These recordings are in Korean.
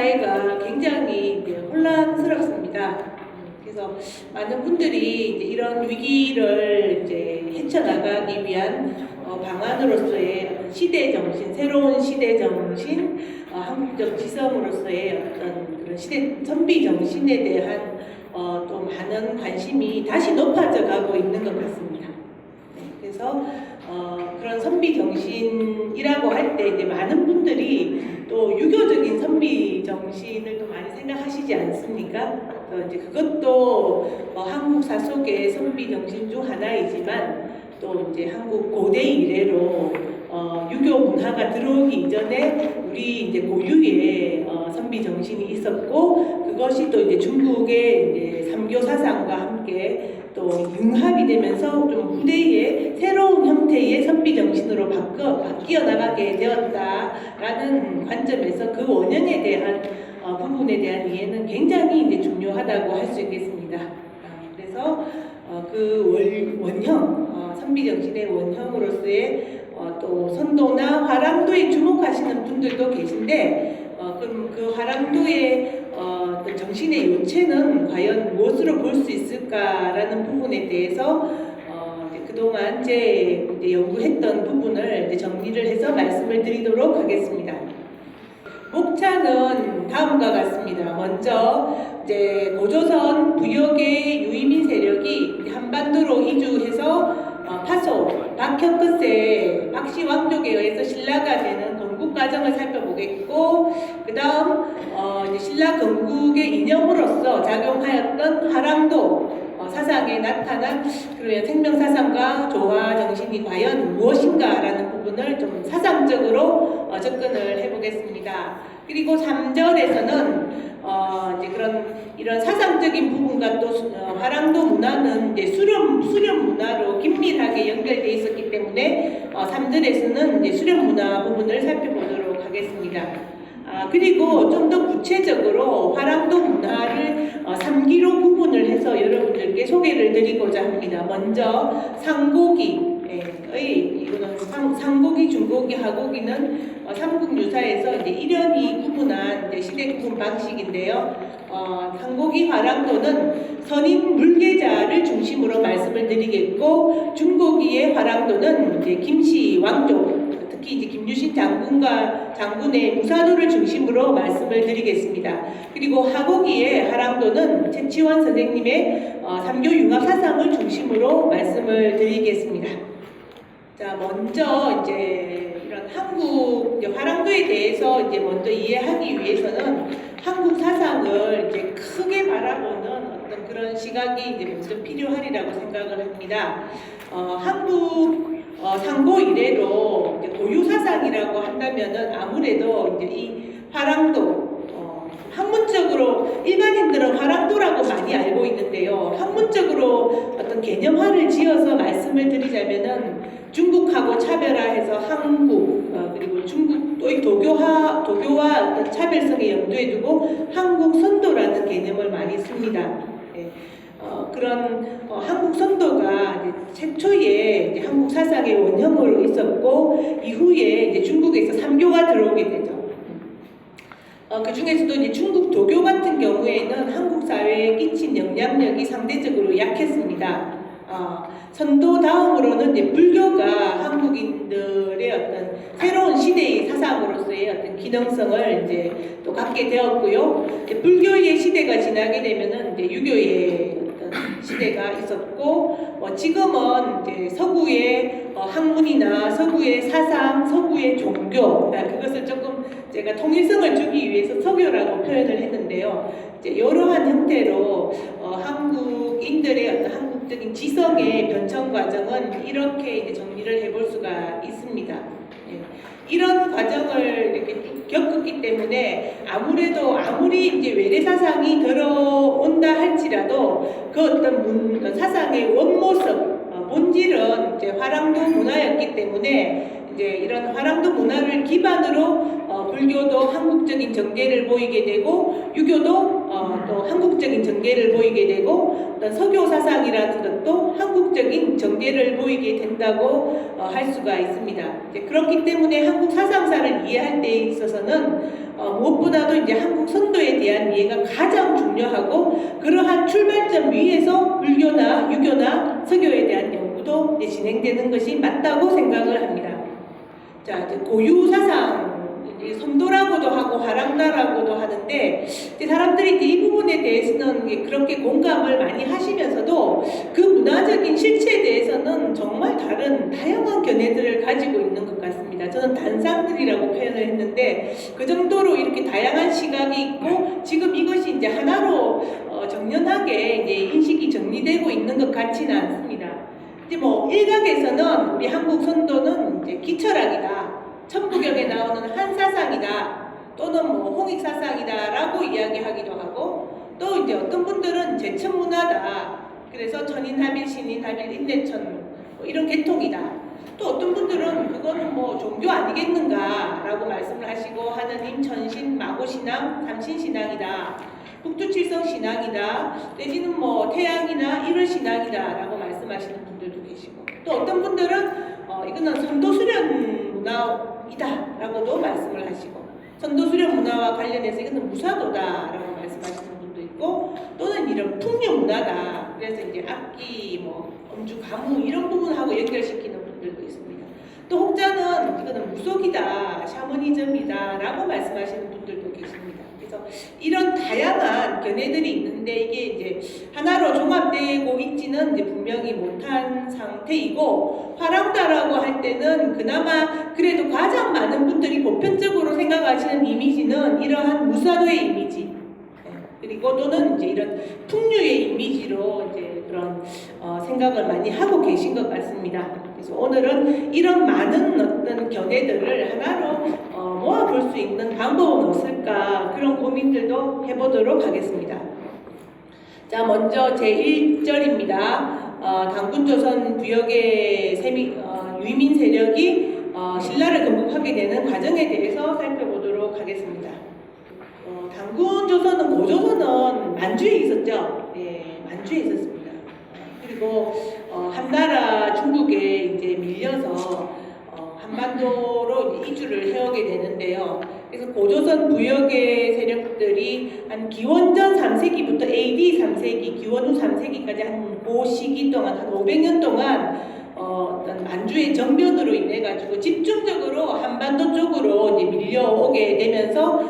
사회가 굉장히 이제 혼란스럽습니다. 그래서 많은 분들이 이제 이런 위기를 이제 헤쳐나가기 위한 방안으로서의 시대 정신, 새로운 시대 정신, 한국적 지성으로서의 어떤 그런 시대 선비 정신에 대한 또 많은 관심이 다시 높아져 가고 있는 것 같습니다. 네, 그래서 그런 선비 정신이라고 할 때 이제 많은 분들이 또 유교적인 선비 정신을 또 많이 생각하시지 않습니까? 이제 그것도 한국 사속의 선비 정신 중 하나이지만 또 이제 한국 고대 이래로 유교 문화가 들어오기 이전에 우리 이제 고유의 선비 정신이 있었고 그것이 또 이제 중국의 이제 삼교 사상과 함께 또 융합이 되면서 좀 후대의 새로운 형태의 선비 정신으로 바뀌어 나가게 되었다라는 관점에서 그 원형에 대한 부분에 대한 이해는 굉장히 이제 중요하다고 할 수 있겠습니다. 그래서 그 원형, 선비 정신의 원형으로서의 또 선도나 화랑도에 주목하시는 분들도 계신데 그럼 그 화랑도의 정신의 요체는 과연 무엇으로 볼 수 있을까라는 부분에 대해서 그동안 이제 연구했던 부분을 이제 정리를 해서 말씀을 드리도록 하겠습니다. 목차는 다음과 같습니다. 먼저 이제 고조선 부역의 유이민 세력이 한반도로 이주해서 파소, 박형 끝에 박씨 왕족에 의해서 신라가 되는 건국 과정을 살펴보겠고, 그 다음 이제 신라 건국의 이념으로서 작용하였던 화랑도 사상에 나타난 그런 생명사상과 조화 정신이 과연 무엇인가라는 부분을 좀 사상적으로 접근을 해보겠습니다. 그리고 3절에서는 이제 이런 사상적인 부분과 또 화랑도 문화는 이제 수렴 문화로 긴밀하게 연결되어 있었기 때문에 3절에서는 이제 수렴 문화 부분을 살펴보도록 하겠습니다. 그리고 좀 더 구체적으로 화랑도 문화를 3기로 구분을 해서 여러분들께 소개를 드리고자 합니다. 먼저 상고기, 이거는 상고기, 중고기, 하고기는 삼국유사에서 이제 일연이 구분한 이제 시대 구분 방식인데요. 상고기 화랑도는 선인 물계자를 중심으로 말씀을 드리겠고, 중고기의 화랑도는 이제 김씨 왕족, 특히 이제 김유신 장군의 무사도를 중심으로 말씀을 드리겠습니다. 그리고 하고기의 화랑도는 최치원 선생님의 삼교 융합 사상을 중심으로 말씀을 드리겠습니다. 자, 먼저 이제 이런 한국 화랑도에 대해서 이제 먼저 이해하기 위해서는 한국 사상을 이제 크게 바라보는 어떤 그런 시각이 이제 먼저 필요하리라고 생각을 합니다. 한국 상고 이래로 이제 고유 사상이라고 한다면은 아무래도 이제 이 화랑도 학문적으로 일반인들은 화랑도라고 많이 알고 있는데요. 학문적으로 어떤 개념화를 지어서 말씀을 드리자면은 중국하고 차별화해서 한국 그리고 중국의 도교와 어떤 차별성에 염두에 두고 한국 선도라는 개념을 많이 씁니다. 예. 그런 한국 선도가 이제 최초에 이제 한국 사상의 원형으로 있었고 이후에 이제 중국에서 삼교가 들어오게 되죠. 그 중에서도 이제 중국 도교 같은 경우에는 한국 사회에 끼친 영향력이 상대적으로 약했습니다. 선도 다음으로는 이제 불교가 한국인들의 어떤 새로운 시대의 사상으로서의 어떤 기능성을 이제 또 갖게 되었고요. 이제 불교의 시대가 지나게 되면은 이제 유교의 어떤 시대가 있었고, 지금은 이제 서구의 학문이나 서구의 사상, 서구의 종교, 그것을 조금 제가 통일성을 주기 위해서 서교라고 표현을 했는데요. 이제 이러한 형태로 한국인들의 어떤 한국적인 지성의 변천 과정은 이렇게 이제 정리를 해볼 수가 있습니다. 이런 과정을 이렇게 겪었기 때문에 아무리 이제 외래 사상이 들어온다 할지라도 그 어떤 사상의 원모습, 본질은 이제 화랑도 문화였기 때문에 이제 이런 화랑도 문화를 기반으로 불교도 한국적인 정계를 보이게 되고 유교도 또 한국적인 정계를 보이게 되고 어떤 서교 사상이라는 것도 한국적인 정계를 보이게 된다고 할 수가 있습니다. 이제 그렇기 때문에 한국 사상사를 이해할 때 있어서는 무엇보다도 이제 한국 선도에 대한 이해가 가장 중요하고 그러한 출발점 위에서 불교나 유교나 서교에 대한 연구도 이제 진행되는 것이 맞다고 생각을 합니다. 자, 이제 고유 사상, 선도라고도 하고 화랑다라고도 하는데 이제 사람들이 이제 이 부분에 대해서는 그렇게 공감을 많이 하시면서도 그 문화적인 실체에 대해서는 정말 다양한 견해들을 가지고 있는 것 같습니다. 저는 단상들이라고 표현을 했는데 그 정도로 이렇게 다양한 시각이 있고 지금 이것이 이제 하나로 정연하게 이제 인식이 정리되고 있는 것 같지는 않습니다. 이제 뭐 일각에서는 우리 한국 선도는 이제 기철학이다. 천부경에 나오는 한사상이다 또는 뭐 홍익사상이다라고 이야기하기도 하고 또 이제 어떤 분들은 제천문화다 그래서 천인하빌, 신인하빌, 인대천 뭐 이런 계통이다 또 어떤 분들은 그거는 뭐 종교 아니겠는가라고 말씀을 하시고 하느님, 천신, 마고신앙, 삼신신앙이다 북두칠성신앙이다 내지는 뭐 태양이나 일월신앙이다라고 말씀하시는 분들도 계시고 또 어떤 분들은 이거는 선도수련 문화이다 라고도 말씀을 하시고 선도수련 문화와 관련해서 이거는 무사도다 라고 말씀하시는 분도 있고 또는 이런 풍류문화다 그래서 이제 악기, 뭐 엄주, 가무 이런 부분하고 연결시키는 분들도 있습니다. 또 혹자는 이거는 무속이다, 샤머니즘이다 라고 말씀하시는 분들도 계십니다. 그래서 이런 다양한 견해들이 있는데 이게 이제 하나로 종합되고 있지는 이제 분명히 못한 상태이고 화랑다라고 할 때는 그나마 그래도 가장 많은 분들이 보편적으로 생각하시는 이미지는 이러한 무사도의 이미지 그리고 또는 이제 이런 풍류의 이미지로 이제 그런 생각을 많이 하고 계신 것 같습니다. 그래서 오늘은 이런 많은 어떤 견해들을 하나로 모아볼 수 있는 방법은 없을까 그런 고민들도 해보도록 하겠습니다. 자, 먼저 제1절입니다. 당군조선 부역의 유민 세력이 신라를 건국하게 되는 과정에 대해서 살펴보도록 하겠습니다. 당군조선은 고조선은 만주에 있었죠. 네, 만주에 있었습니다. 그리고 한나라 중국에 이제 밀려서 한반도로 이주를 해오게 되는데요. 그래서 고조선 부역의 세력들이 한 기원전 3세기부터 AD 3세기, 기원 후 3세기까지 한 그 시기 동안 한 500년 동안 어떤 만주의 정변으로 인해 가지고 집중적으로 한반도 쪽으로 이제 밀려오게 되면서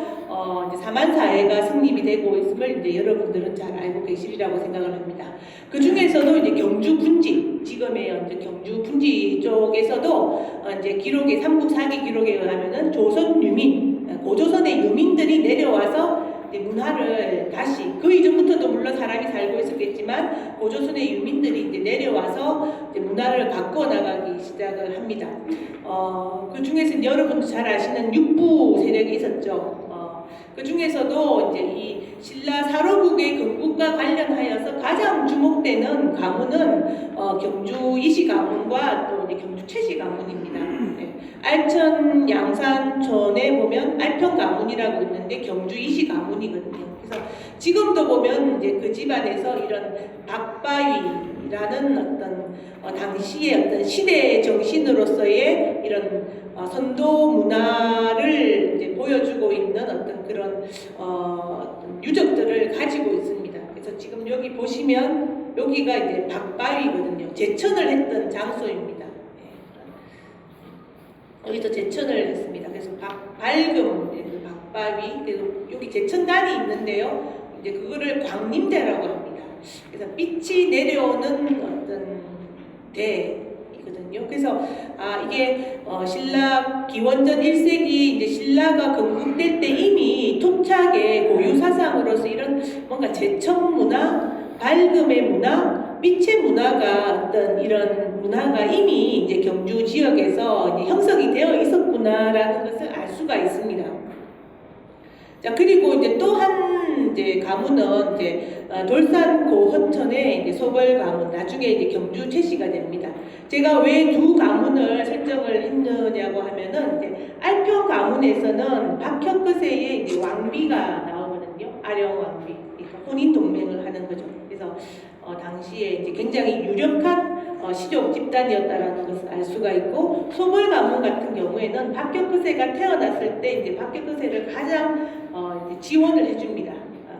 이제 사만사해가 성립이 되고 있음을 이제 여러분들은 잘 알고 계시리라고 생각을 합니다. 그 중에서도 이제 경주 분지, 지금의 이제 경주 분지 쪽에서도 이제 기록에 삼국 사기 기록에 의하면은 조선 유민, 고조선의 유민들이 내려와서 이제 문화를 다시 그 이전부터도 물론 사람이 살고 있었겠지만 고조선의 유민들이 이제 내려와서 이제 문화를 바꿔 나가기 시작을 합니다. 그 중에서 여러분도 잘 아시는 육부 세력이 있었죠. 그 중에서도 이제 이 신라 사로국의 건국과 관련하여서 가장 주목되는 가문은 경주 이시 가문과 또 이제 경주 최씨 가문입니다. 네. 알천 양산촌에 보면 알평 가문이라고 있는데 경주 이시 가문이거든요. 그래서 지금도 보면 이제 그 집안에서 이런 박바위라는 어떤 당시의 어떤 시대 정신으로서의 이런 선도 문화를 이제 보여주고 있는 어떤 그런 어떤 유적들을 가지고 있습니다. 그래서 지금 여기 보시면 여기가 이제 박바위거든요. 제천을 했던 장소입니다. 네. 여기서 제천을 했습니다. 그래서 밝음, 박바위, 그래서 여기 제천단이 있는데요. 이제 그거를 광림대라고 합니다. 그래서 빛이 내려오는 어떤 대이거든요. 그래서 이게 신라 기원전 1세기 이제 신라가 건국될 때 이미 토착의 고유 사상으로서 이런 뭔가 제천 문화, 밝음의 문화, 빛의 문화가 어떤 이런 문화가 이미 이제 경주 지역에서 이제 형성이 되어 있었구나라는 것을 알 수가 있습니다. 자, 그리고 이제 또 한 이제 가문은 이제 돌산 고허천의 이제 소벌 가문, 나중에 이제 경주 최씨가 됩니다. 제가 왜 두 가문을 설정을 했느냐고 하면은 이제 알평 가문 가문에서는 박혁거세의 이제 왕비가 나오거든요. 아령 왕비. 그러니까 혼인 동맹을 하는 거죠. 그래서 당시에 이제 굉장히 유력한 시족 집단이었다라는 것을 알 수가 있고, 소벌 가문 같은 경우에는 박혁거세가 태어났을 때 이제 박혁거세를 가장 이제 지원을 해줍니다.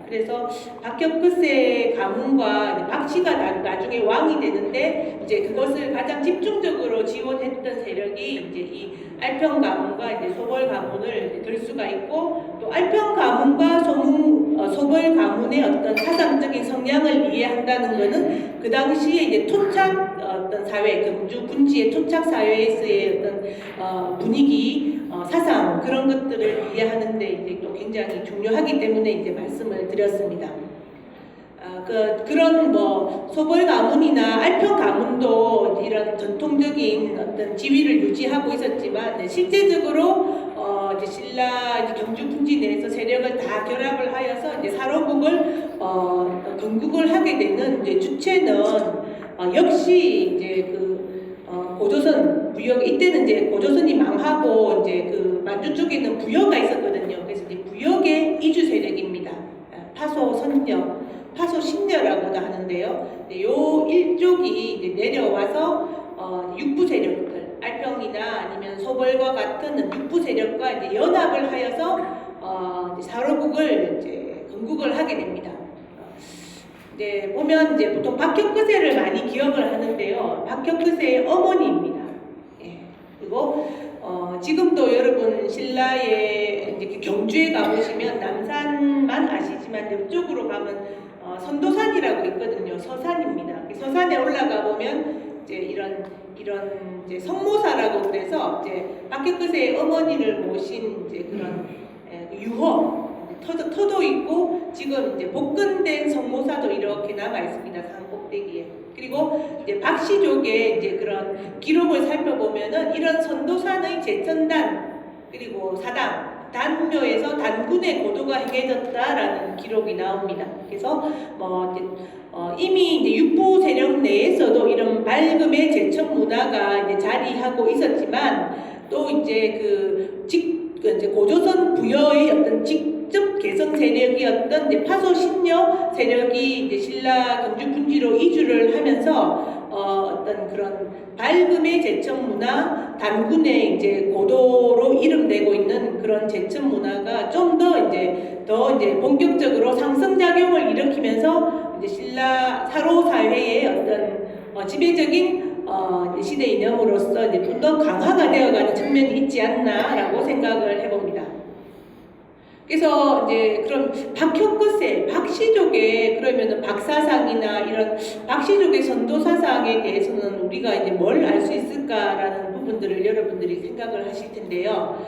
그래서 박혁거세 가문과 이제 박씨가 나중에 왕이 되는데 이제 그것을 가장 집중적으로 지원했던 세력이 이제 이 알평 가문과 이제 소벌 가문을 들 수가 있고, 또 알평 가문과 소벌 가문의 어떤 사상적인 성향을 이해한다는 것은 그 당시에 이제 토착 어떤 사회, 경주 군지의 토착 사회에서의 어떤 분위기, 사상 그런 것들을 이해하는데 이제 또 굉장히 중요하기 때문에 이제 말씀을 드렸습니다. 그런 뭐 소벌 가문이나 알평 가문도 이런 전통적인 어떤 지위를 유지하고 있었지만, 실제적으로 이제 신라 경주 군지 내에서 세력을 다 결합을 하여서 이제 사로국을 건국을 하게 되는 이제 주체는 역시 이제 고조선 부역, 이때는 이제 고조선이 망하고 이제 그 만주 쪽에는 부여가 있었거든요. 그래서 이제 부역의 이주 세력입니다. 파소 선녀, 파소 신녀라고도 하는데요. 요 일족이 이제 내려와서 육부 세력들, 알평이나 아니면 소벌과 같은 육부 세력과 이제 연합을 하여서 이제 사로국을 이제 건국을 하게 됩니다. 이제 보면 이제 보통 박혁거세를 많이 기억을 하는데요. 박혁거세의 어머니입니다. 예. 그리고 지금도 여러분 신라의 이제 경주에 가보시면 남산만 아시지만 이쪽으로 가면 선도산이라고 있거든요. 서산입니다. 서산에 올라가 보면 이제 이런 이제 성모사라고 그래서 이제 박혁거세의 어머니를 모신 이제 그런 유허 터도 있고, 지금 이제 복근된 성모사도 이렇게 남아 있습니다. 산 꼭대기에. 그리고 이제 박씨족의 이제 그런 기록을 살펴보면은 이런 선도산의 제천단 그리고 사당 단묘에서 단군의 고도가 행해졌다라는 기록이 나옵니다. 그래서 이미 이제 육부 세력 내에서도 이런 맑음의 제천 문화가 이제 자리하고 있었지만, 또 이제 이제 고조선 부여의 어떤 직접 개성 세력이었던 이제 파소 신녀 세력이 이제 신라 경주 군지로 이주를 하면서 어떤 그런 밝음의 제천 문화, 단군의 이제 고도로 이름되고 있는 그런 제천 문화가 좀 더 이제 본격적으로 상승작용을 일으키면서 이제 신라 사로 사회의 어떤 지배적인 시대 이념으로서 이제 좀 더 강화가 되어가는 측면이 있지 않나라고 생각을 해봅니다. 그래서 이제 그럼 박혁거세, 박씨족의 그러면은 박사상이나 이런 박씨족의 선도 사상에 대해서는 우리가 이제 뭘 알 수 있을까라는 부분들을 여러분들이 생각을 하실 텐데요.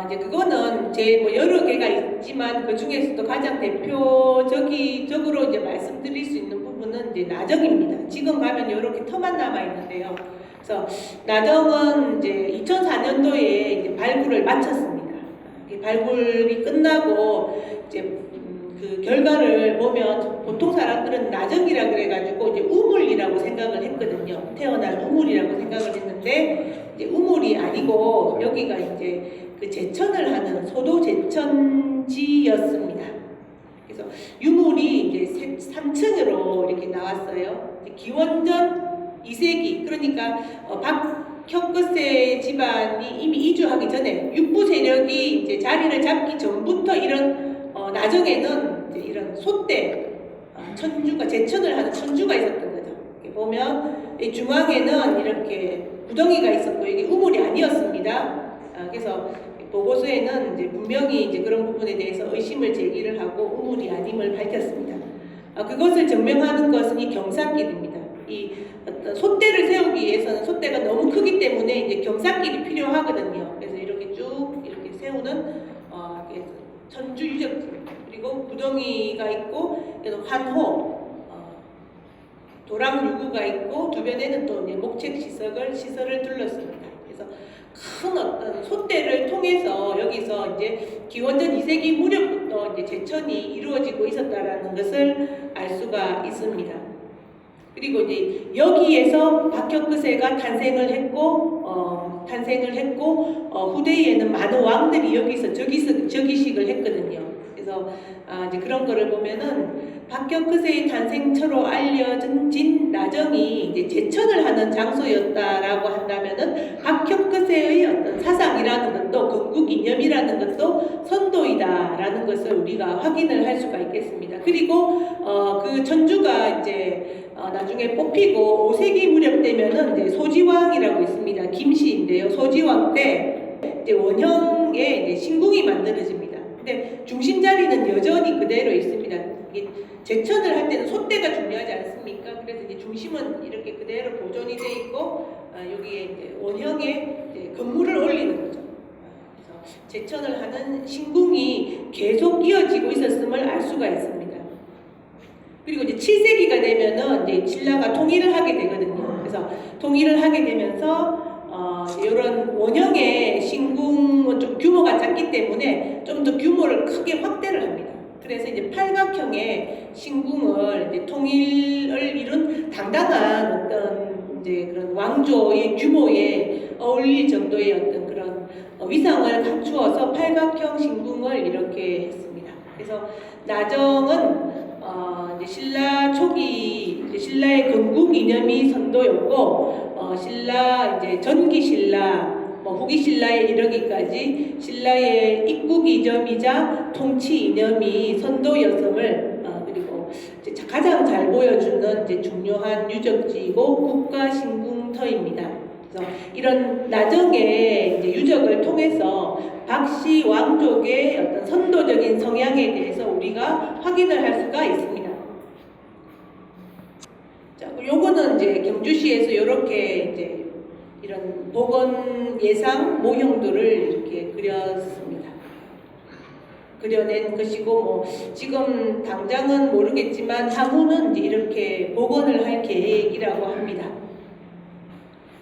이제 그거는 뭐 여러 개가 있지만 그 중에서도 가장 대표적으로 이제 말씀드릴 수 있는 부분은 이제 나정입니다. 지금 가면 이렇게 터만 남아 있는데요. 그래서 나정은 이제 2004년도에 이제 발굴을 마쳤습니다. 발굴이 끝나고 이제 그 결과를 보면 보통 사람들은 나정이라 그래가지고 이제 우물이라고 생각을 했거든요. 태어난 우물이라고 생각을 했는데 이제 우물이 아니고 여기가 이제 그 제천을 하는 소도 제천지였습니다. 그래서 유물이 이제 3층으로 이렇게 나왔어요. 기원전 2세기, 그러니까 박혁거세 집안이 이미 이주하기 전에 육부 세력이 이제 자리를 잡기 전부터 이런 나정에는 이제 이런 소대 천주가 제천을 하는 천주가 있었던 거죠. 이렇게 보면 이 중앙에는 이렇게 구덩이가 있었고 이게 우물이 아니었습니다. 그래서 보고서에는 이제 분명히 이제 그런 부분에 대해서 의심을 제기를 하고 우물이 아님을 밝혔습니다. 그것을 증명하는 것은 이 경사길입니다. 이 어떤 솥대를 세우기 위해서는 솥대가 너무 크기 때문에 이제 경사길이 필요하거든요. 그래서 이렇게 쭉 이렇게 세우는 천주 유적지, 그리고 구덩이가 있고 환호, 도랑 유구가 있고 주변에는 또 이제 목책 시설을 둘렀습니다. 그래서 큰 어떤 솥대를 통해서 여기서 이제 기원전 2세기 무렵부터 이제 제천이 이루어지고 있었다라는 것을 알 수가 있습니다. 그리고 이제 여기에서 박혁거세가 탄생을 했고 후대에는 많은 왕들이 여기서 저기서 저기식을 했거든요. 그래서 이제 그런 거를 보면은 박혁거세의 탄생처로 알려진 진 나정이 이제 제천을 하는 장소였다라고 한다면은 박혁거세의 어떤 사상이라는 것도 건국 이념이라는 것도 선도이다라는 것을 우리가 확인을 할 수가 있겠습니다. 그리고 그 천주가 이제 나중에 뽑히고 5세기 무렵 되면은 이제 소지왕이라고 있습니다. 김씨인데요. 소지왕 때 이제 원형의 이제 신궁이 만들어집니다. 근데 중심 자리는 여전히 그대로 있습니다. 이게 제천을 할 때는 솥대가 중요하지 않습니까? 그래서 이제 중심은 이렇게 그대로 보존이 돼 있고 여기에 이제 원형의 이제 건물을 올리는 거죠. 그래서 제천을 하는 신궁이 계속 이어지고 있었음을 알 수가 있습니다. 그리고 이제 7세기가 되면은 이제 신라가 통일을 하게 되거든요. 그래서 통일을 하게 되면서 이런 원형의 신궁은 좀 규모가 작기 때문에 좀 더 규모를 크게 확대를 합니다. 그래서 이제 팔각형의 신궁을 이제 통일을 이룬 당당한 어떤 이제 그런 왕조의 규모에 어울릴 정도의 어떤 그런 위상을 갖추어서 팔각형 신궁을 이렇게 했습니다. 그래서 나정은 이제 신라 초기 이제 신라의 건국 이념이 선도였고 신라 이제 전기 신라 후기 신라에 이르기까지 신라의 입국 이념이자 통치 이념이 선도였음을 그리고 이제 가장 잘 보여주는 이제 중요한 유적지이고 국가 신궁터입니다. 그래서 이런 나정의 이제 유적을 통해서 박씨 왕족의 어떤 선도적인 성향에 대해서 우리가 확인을 할 수가 있습니다. 자, 요거는 이제 경주시에서 이렇게 이제 이런 복원 예상 모형들을 이렇게 그렸습니다. 그려낸 것이고 뭐 지금 당장은 모르겠지만 향후는 이제 이렇게 복원을 할 계획이라고 합니다.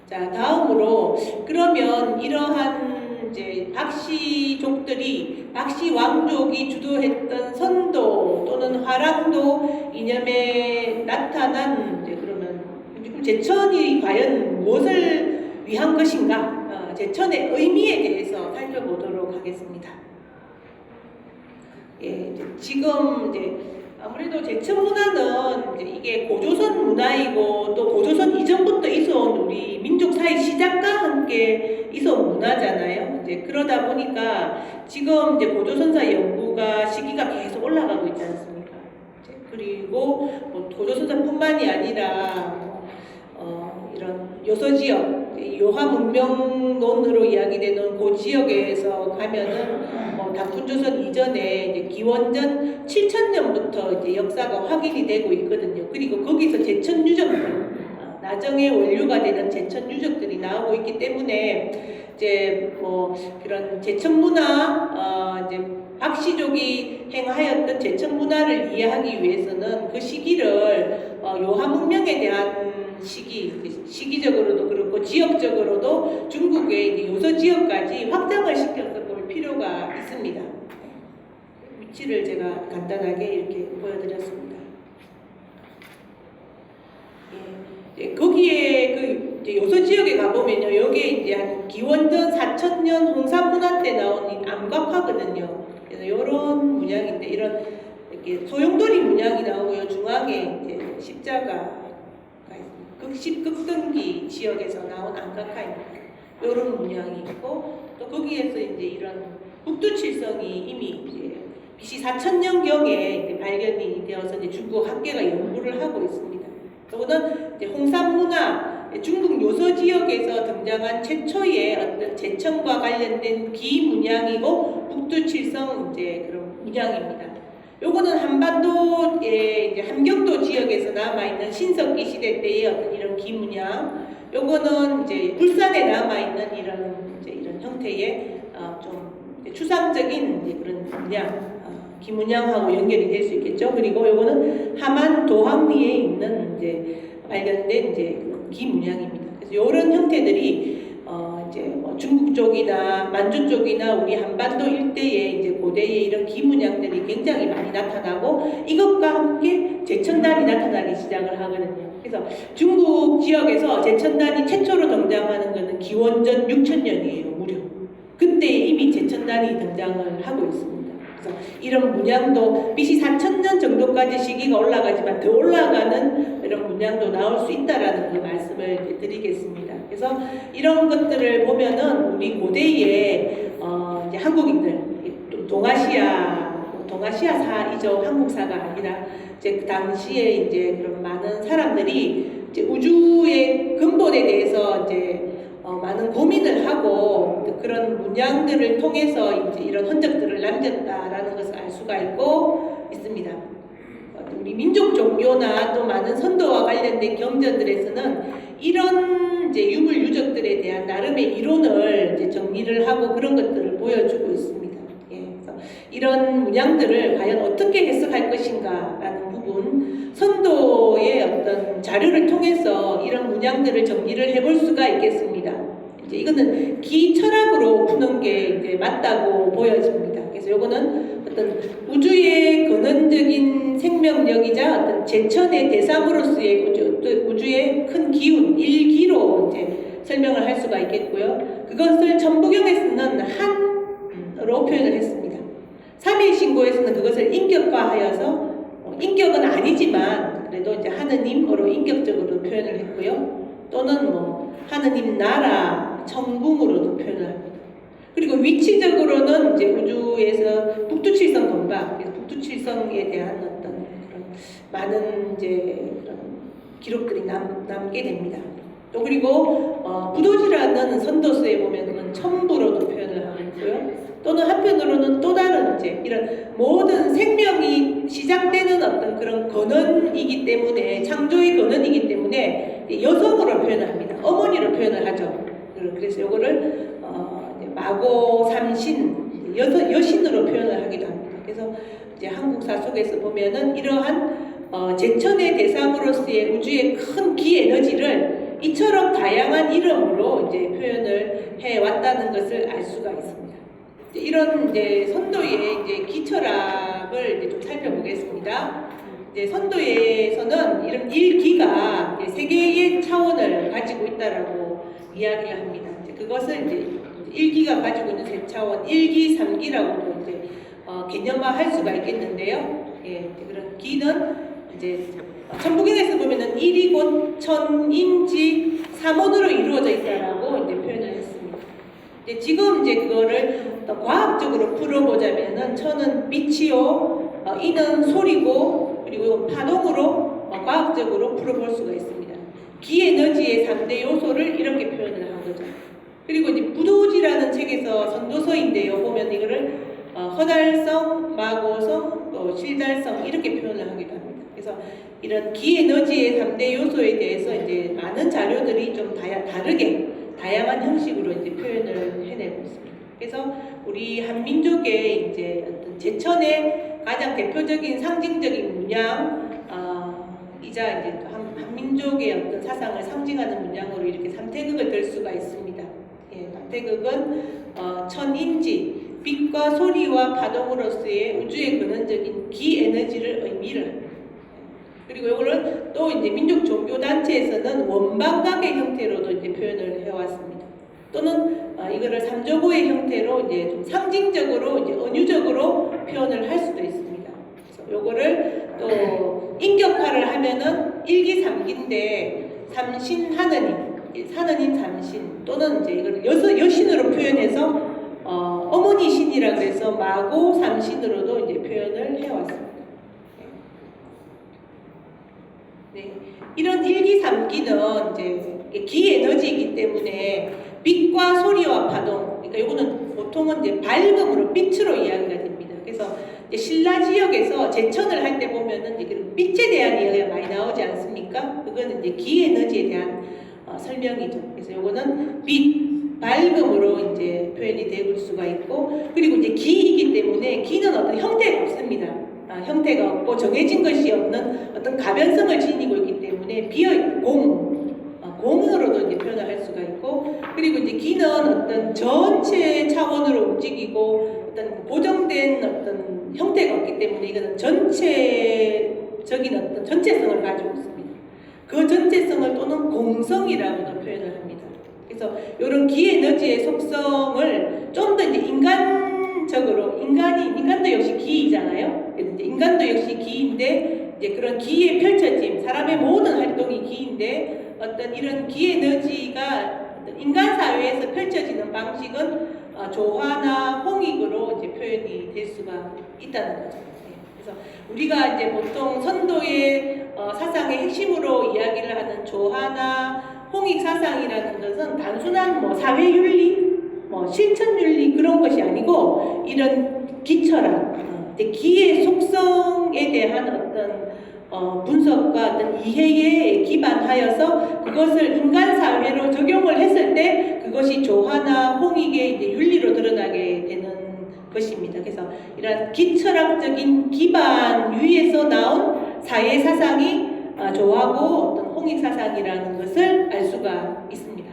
자, 다음으로 그러면 이러한 이제 박씨족들이 박씨 왕족이 주도했던 선도 또는 화랑도 이념에 나타난 이제 그러면 제천이 과연 무엇을 위한 것인가? 제천의 의미에 대해서 살펴보도록 하겠습니다. 예, 지금 이제 아무래도 제천 문화는 이제 이게 고조선 문화이고 또 고조선 이전부터 있어온 우리 민족 사회 시작과 함께 있어온 문화잖아요. 이제 그러다 보니까 지금 이제 고조선사 연구가 시기가 계속 올라가고 있지 않습니까? 그리고 뭐 고조선사뿐만이 아니라 이런 요소지역, 요하문명론으로 이야기되는 그 지역에서 가면은 단군조선 이전에 이제 기원전 7000년부터 이제 역사가 확인이 되고 있거든요. 그리고 거기서 제천 유적들, 나정의 원류가 되는 제천 유적들이 나오고 있기 때문에 이제 뭐 그런 제천 문화, 이제 박씨족이 행하였던 제천 문화를 이해하기 위해서는 그 시기를 요하문명에 대한 시기적으로도 그렇고 지역적으로도 중국의 이제 요소 지역까지 확장을 시켜서 볼 필요가 있습니다. 위치를 제가 간단하게 이렇게 보여드렸습니다. 예, 거기에 그 이제 요소 지역에 가보면요, 여기에 이제 한 기원전 4000년 홍산문화 때 나온 이 암각화거든요. 그래서 이런 문양인데 이런 이렇게 소용돌이 문양이 나오고요, 중앙에 이제 십자가. 극십극등기 지역에서 나온 암각화입니다. 이런 문양이 있고 또 거기에서 이제 이런 북두칠성이 이미 이제 BC 4000년경에 발견이 되어서 이제 중국 학계가 연구를 하고 있습니다. 이거는 이제 홍산문화 중국 요소 지역에서 등장한 최초의 어떤 제천과 관련된 기문양이고 북두칠성 이제 그런 문양입니다. 요거는 한반도의 이제 함경도 지역에서 남아있는 신석기 시대 때의 어떤 이런 기문양, 요거는 이제 울산에 남아있는 이런 형태의 좀 추상적인 이제 그런 문양, 기문양하고 연결이 될 수 있겠죠. 그리고 요거는 함안 도항리에 있는 이제 발견된 이제 기문양입니다. 그래서 요런 형태들이 이제 뭐 중국 쪽이나 만주 쪽이나 우리 한반도 일대에 이제 고대의 이런 기문양들이 굉장히 많이 나타나고 이것과 함께 제천단이 나타나기 시작을 하거든요. 그래서 중국 지역에서 제천단이 최초로 등장하는 것은 기원전 6000년이에요, 무려. 그때 이미 제천단이 등장을 하고 있습니다. 그래서 이런 문양도 BC 4000년 정도까지 시기가 올라가지만 더 올라가는 이런 문양도 나올 수 있다라는 그 말씀을 드리겠습니다. 그래서 이런 것들을 보면은 우리 고대에 이제 한국인들 동아시아사이죠. 한국사가 아니라 이제 그 당시에 이제 그런 많은 사람들이 이제 우주의 근본에 대해서 이제 많은 고민을 하고 그런 문양들을 통해서 이제 이런 흔적들을 남겼다라는 것을 알 수가 있습니다. 우리 민족 종교나 또 많은 선도와 관련된 경전들에서는 이런 이제 유물 유적들에 대한 나름의 이론을 이제 정리를 하고 그런 것들을 보여주고 있습니다. 예, 그래서 이런 문양들을 과연 어떻게 해석할 것인가라는 부분, 선도의 어떤 자료를 통해서 이런 문양들을 정리를 해볼 수가 있겠습니다. 이제 이거는 기철학으로 푸는 게 이제 맞다고 보여집니다. 그래서 이거는 어떤 우주의 근원적인 생명력이자 어떤 제천의 대상으로서의 우주의 큰 기운, 일기로 이제 설명을 할 수가 있겠고요. 그것을 천부경에서는 한으로 표현을 했습니다. 삼위신고에서는 그것을 인격화하여서 인격은 아니지만 그래도 이제 하느님으로 인격적으로 표현을 했고요. 또는 뭐 하느님 나라, 천궁으로도 표현을 합니다. 그리고 위치적으로는 이제 우주에서 북두칠성 건박, 북두칠성에 대한 어떤 그런 많은 이제 그런 기록들이 남게 됩니다. 또 그리고 부도지라는 선도서에 보면은 천부로도 표현을 하고 있고요. 또는 한편으로는 또 다른 이제 이런 모든 생명이 시작되는 어떤 그런 근원이기 때문에 창조의 근원이기 때문에 여성으로 표현을 합니다. 어머니로 표현을 하죠. 그래서 이거를 마고 삼신 여신으로 표현을 하기도 합니다. 그래서 이제 한국사 속에서 보면은 이러한 제천의 대상으로서의 우주의 큰 기에너지를 이처럼 다양한 이름으로 이제 표현을 해 왔다는 것을 알 수가 있습니다. 이런 이제 선도의 이제 기철학을 이제 좀 살펴보겠습니다. 이제 선도에서는 이런 일기가 세 개의 차원을 가지고 있다라고 이야기를 합니다. 이제 그것을 이제 일기가 가지고 있는 세 차원, 일기, 삼기라고도 이제 개념화할 수가 있겠는데요. 예, 그런 기는 이제 천부경에서 보면은 일이 곧 천인지 삼원으로 이루어져 있다라고 이제 표현을 했습니다. 지금 이제 그거를 과학적으로 풀어보자면은 천은 빛이요, 이는 소리고, 그리고 파동으로 과학적으로 풀어볼 수가 있습니다. 기에너지의 3대 요소를 이렇게 표현을 한 거죠. 그리고 이제 부도지라는 책에서 선도서인데요, 보면 이거를 허달성, 마고성, 또 실달성 이렇게 표현을 하기도 합니다. 그래서 이런 기에너지의 3대 요소에 대해서 이제 많은 자료들이 좀 다르게 다양한 형식으로 이제 표현을 해내고 있습니다. 그래서 우리 한민족의 이제 어떤 제천의 가장 대표적인 상징적인 문양, 이자 이제 한민족의 어떤 사상을 상징하는 문양으로 이렇게 삼태극을 들 수가 있습니다. 예, 삼태극은 천인지, 빛과 소리와 파동으로서의 우주의 근원적인 기에너지를 의미를 합니다. 그리고 이거를 또 이제 민족 종교 단체에서는 원방각의 형태로도 이제 표현을 해왔습니다. 또는 이거를 삼조고의 형태로 이제 좀 상징적으로 이제 은유적으로 표현을 할 수도 있습니다. 그래서 요거를 또 인격화를 하면은 일기삼기인데 삼신 하느님, 하느님 삼신 또는 이제 이걸 여신으로 표현해서 어머니 신이라 그래서 마고 삼신으로도 이제 표현을 해왔습니다. 네, 이런 일기삼기는 이제 기에너지이기 때문에 빛과 소리와 파동, 그러니까 이거는 보통은 이제 밝음으로 빛으로 이야기가 됩니다. 그래서 이제 신라 지역에서 제천을 할 때 보면은 이제 빛에 대한 이야기가 많이 나오지 않습니까? 그거는 이제 기에너지에 대한 설명이죠. 그래서 이거는 빛, 밝음으로 이제 표현이 될 수가 있고, 그리고 이제 기이기 때문에 기는 어떤 형태가 없습니다. 형태가 없고 정해진 것이 없는 어떤 가변성을 지니고 있기 때문에 비어있는 공으로도 이제 표현을 할 수가 있고, 그리고 이제 기는 어떤 전체 차원으로 움직이고 어떤 고정된 어떤 형태가 없기 때문에 이거는 전체적인 어떤 전체성을 가지고 있습니다. 그 전체성을 또는 공성이라고도 표현을 합니다. 그래서 이런 기 에너지의 속성을 좀 더 이제 인간적으로 인간도 역시 기이잖아요. 그래서 이제 인간도 역시 기인데 이제 그런 기의 펼쳐짐, 사람의 모든 활동이 기인데 어떤 이런 기 에너지가 어떤 인간 사회에서 펼쳐지는 방식은 조화나 홍익으로 이제 표현이 될 수가 있다는 거죠. 그래서 우리가 이제 보통 선도의 사상의 핵심으로 이야기를 하는 조화나 홍익 사상이라는 것은 단순한 뭐 사회윤리, 뭐 실천윤리 그런 것이 아니고 이런 기철학, 기의 속성에 대한 어떤 분석과 어떤 이해에 기반하여서 그것을 인간 사회로 적용을 했을 때 그것이 조화나 홍익의 이제 윤리로 드러나게 되는 것입니다. 그래서 이런 기철학적인 기반 위에서 나온 사회 사상이 조화고 어떤 홍익 사상이라는 것을 알 수가 있습니다.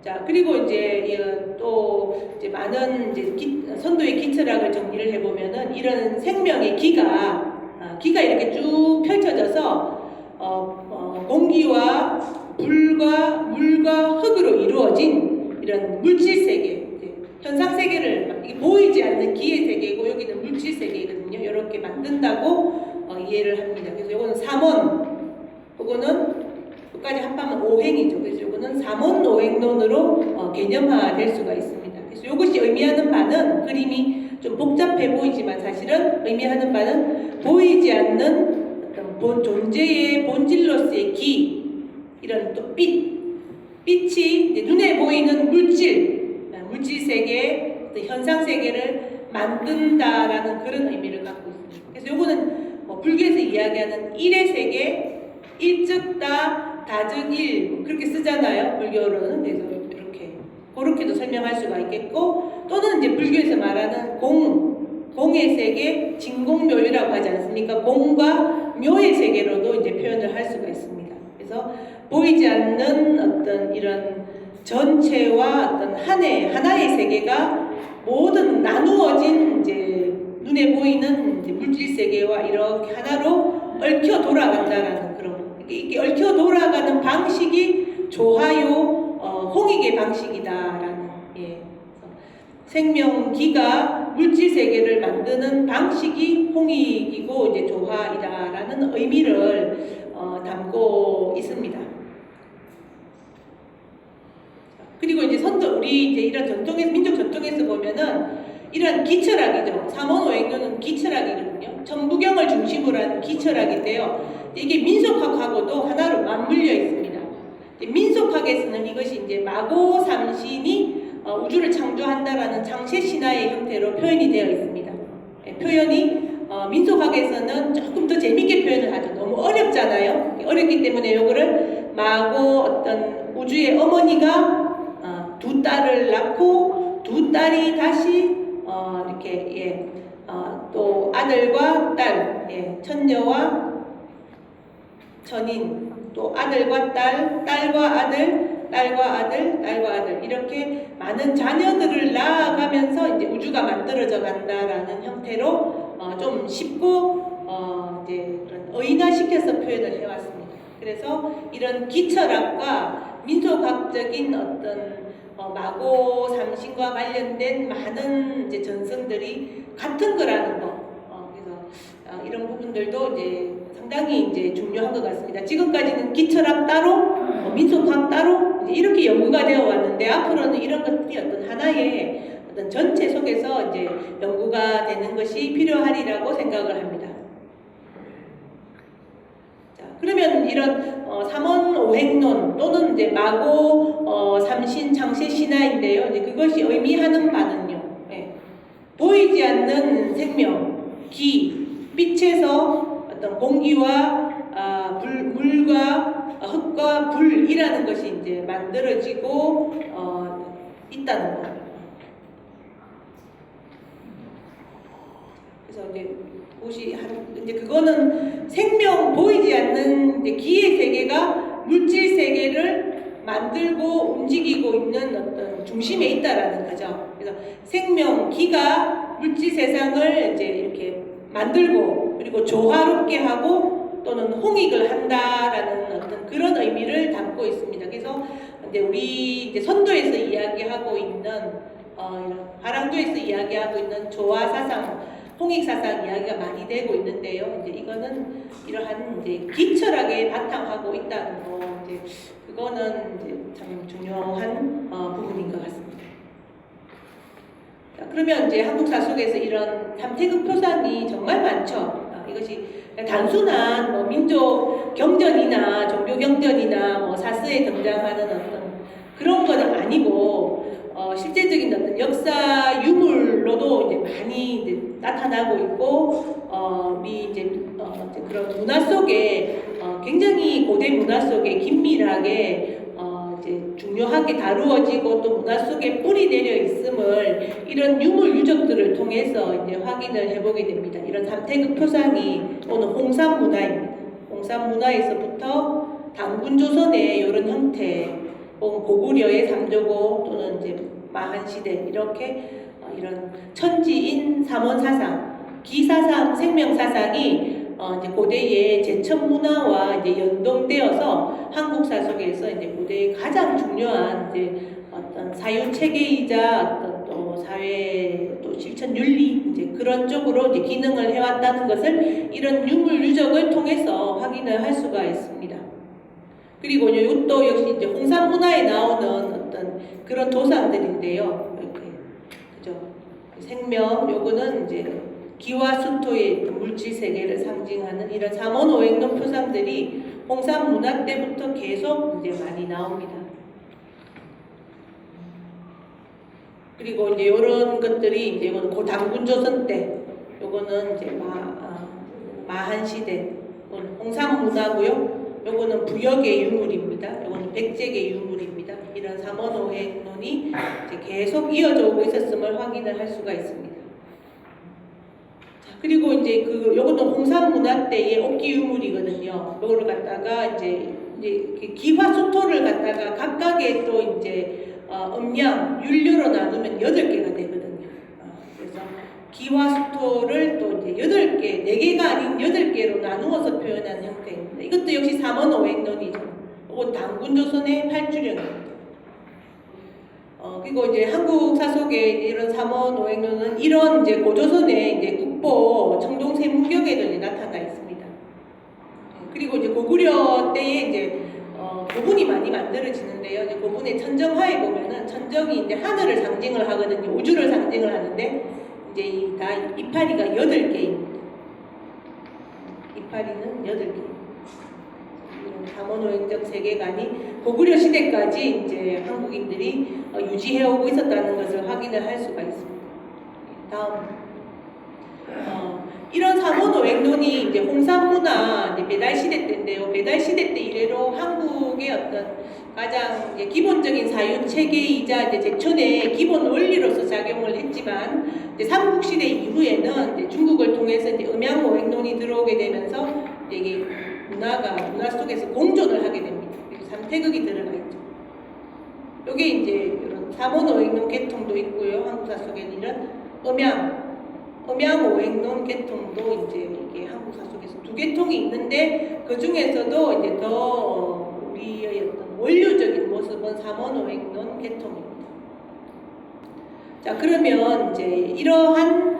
자, 그리고 이제 또 이제 많은 이제 선도의 기철학을 정리를 해보면은 이런 생명의 기가 이렇게 쭉 펼쳐져서 공기와 불과 물과 흙으로 이루어진 이런 물질 세계, 현상 세계를 이게 보이지 않는 기의 세계고 여기는 물질 세계거든요. 이렇게 만든다고 이해를 합니다. 그래서 이거는 삼원, 그거는 끝까지 합하면 오행이죠. 그래서 이거는 삼원오행론으로 개념화될 수가 있습니다. 그래서 이것이 의미하는 바는 그림이 좀 복잡해 보이지만 사실은 의미하는 바는 보이지 않는 어떤 존재의 본질로서의 기, 이런 또 빛이 이제 눈에 보이는 물질 세계, 현상 세계를 만든다라는 그런 의미를 갖고 있습니다. 그래서 이거는 불교에서 이야기하는 일의 세계, 일즉다, 다즉일 그렇게 쓰잖아요. 불교로는. 그래서 그렇게도 설명할 수가 있겠고, 또는 이제 불교에서 말하는 공의 세계, 진공묘유라고 하지 않습니까? 공과 묘의 세계로도 이제 표현을 할 수가 있습니다. 그래서 보이지 않는 어떤 이런 전체와 어떤 하나의 세계가 모든 나누어진 이제 눈에 보이는 이제 물질 세계와 이렇게 하나로 얽혀 돌아간다라는 그런, 이게 얽혀 돌아가는 방식이 조화요 홍익의 방식이다라는, 생명기가 물질 세계를 만드는 방식이 홍익이고 이제 조화이다라는 의미를 담고 있습니다. 그리고 이제 우리 이제 이런 전통에서, 민족 전통에서 보면은 이런 기철학이죠. 삼원오행론은 기철학이거든요. 천부경을 중심으로 하는 기철학인데요. 이게 민속학하고도 하나로 맞물려 있습니다. 민속학에서는 이것이 이제 마고 삼신이 우주를 창조한다라는 창세 신화의 형태로 표현이 되어 있습니다. 표현이 민속학에서는 조금 더 재밌게 표현을 하죠. 너무 어렵잖아요. 어렵기 때문에 요거를 마고 어떤 우주의 어머니가 두 딸을 낳고 두 딸이 다시 이렇게 또 아들과 딸, 천녀와 천인, 또 아들과 딸, 딸과 아들, 딸과 아들, 딸과 아들 이렇게 많은 자녀들을 낳아가면서 이제 우주가 만들어져 간다라는 형태로 좀 쉽고 이제 그런 의인화시켜서 표현을 해왔습니다. 그래서 이런 기철학과 민속학적인 어떤 마고 삼신과 관련된 많은 이제 전승들이 같은 거라는 거. 그래서 이런 부분들도 이제 상당히 이제 중요한 것 같습니다. 지금까지는 기철학 따로, 민속학 따로 이제 이렇게 연구가 되어 왔는데 앞으로는 이런 것들이 어떤 하나의 어떤 전체 속에서 이제 연구가 되는 것이 필요하리라고 생각을 합니다. 자, 그러면 이런 삼원오행론 또는 이제 마고 삼신 창세 신화인데요. 이제 그것이 의미하는 바는요. 보이지 않는 생명, 기, 빛에서 어떤 공기와 물과 흙과 불이라는 것이 이제 만들어지고 있다는 것. 그래서 이제 그거는 생명 보이지 않는 이제 기의 세계가 물질 세계를 만들고 움직이고 있는 어떤 중심에 있다라는 거죠. 그래서 생명 기가 물질 세상을 이제 이렇게 만들고 그리고 조화롭게 하고 또는 홍익을 한다라는 어떤 그런 의미를 담고 있습니다. 그래서 이제 우리 이제 선도에서 이야기하고 있는 이런 화랑도에서 이야기하고 있는 조화 사상, 홍익 사상 이야기가 많이 되고 있는데요. 이제 이거는 이러한 이제 기철하게 바탕하고 있다는 거, 이제 그거는 이제 참 중요한 부분인 것 같습니다. 자, 그러면 이제 한국사 속에서 이런 삼태극 표상이 정말 많죠. 이것이 단순한 뭐 민족 경전이나 종교 경전이나 뭐 사스에 등장하는 어떤 그런 건 아니고 실제적인 어떤 역사 유물로도 이제 많이 이제 나타나고 있고 우리 이제 그런 문화 속에 굉장히 고대 문화 속에 긴밀하게 이제 중요하게 다루어지고 또 문화 속에 뿌리 내려 있음을 이런 유물 유적들을 통해서 이제 확인을 해보게 됩니다. 이런 삼태극 표상이 오늘 홍산 문화입니다. 홍산 문화에서부터 단군 조선의 이런 형태, 고구려의 삼조고 또는 이제 마한시대 이렇게 이런 천지인 삼원 사상, 기사상, 생명 사상이 이제 고대의 제천 문화와 이제 연동되어서 한국사 속에서 이제 고대의 가장 중요한 이제 어떤 사유 체계이자 어떤 또 사회 또 실천 윤리 이제 그런 쪽으로 이제 기능을 해왔다는 것을 이런 유물 유적을 통해서 확인을 할 수가 있습니다. 그리고 이것도 역시 이제 홍산 문화에 나오는 어떤 그런 도상들인데요. 이렇게 그죠? 생명 요거는 이제 기와 수토의 물질 세계를 상징하는 이런 삼원오행론 표상들이 홍산 문화 때부터 계속 이제 많이 나옵니다. 그리고 이제 이런 것들이 이제 이거는 고단군조선 때, 요거는 이제 마한 시대, 홍산 문화고요. 요거는 부역의 유물입니다. 요거는 백제의 유물입니다. 이런 삼원오행론이 이제 계속 이어져 오고 있었음을 확인을 할 수가 있습니다. 그리고 이제 요것도 홍산 문화 때의 옥기 유물이거든요. 요거를 갖다가 이제 기화수토를 갖다가 각각의 또 이제 음양, 윤료로 나누면 8개가 되거든요. 그래서 기화수토를 또 이제 8개, 4개가 아닌 8개로 나누어서 표현한 형태입니다. 이것도 역시 삼원오행론이죠. 이건 단군조선의 8주령입니다. 그리고 이제 한국사 속에 이런 삼원오행론은 이런 이제 고조선의 이제 국보 청동세문경에도 이제 나타나 있습니다. 그리고 이제 고구려 때에 이제 고분이 많이 만들어지는데요. 이제 고분의 천정화에 보면은 천정이 이제 하늘을 상징을 하거든요. 우주를 상징을 하는데 이제 다 이파리가 8개입니다. 이파리는 8개. 삼원오행적 세계관이 고구려 시대까지 이제 한국인들이 유지해오고 있었다는 것을 확인을 할 수가 있습니다. 다음, 이런 삼원오행론이 이제 홍산문화 배달 시대 때인데요. 배달 시대 때 이래로 한국의 어떤 가장 이제 기본적인 사유 체계이자 이제 제천의 기본 원리로서 작용을 했지만 이제 삼국시대 이후에는 이제 중국을 통해서 이제 음양오행론이 들어오게 되면서 이게 문화 속에서 공존을 하게 됩니다. 그리고 삼태극이 들어가 있죠. 여기 이제 이런 삼원오행론 계통도 있고요. 한국사 속에는 이런 음양오행론 계통도 이제 이게 한국사 속에서 2계통이 있는데 그 중에서도 이제 더 우리의 어떤 원료적인 모습은 삼원오행론 계통입니다. 자, 그러면 이제 이러한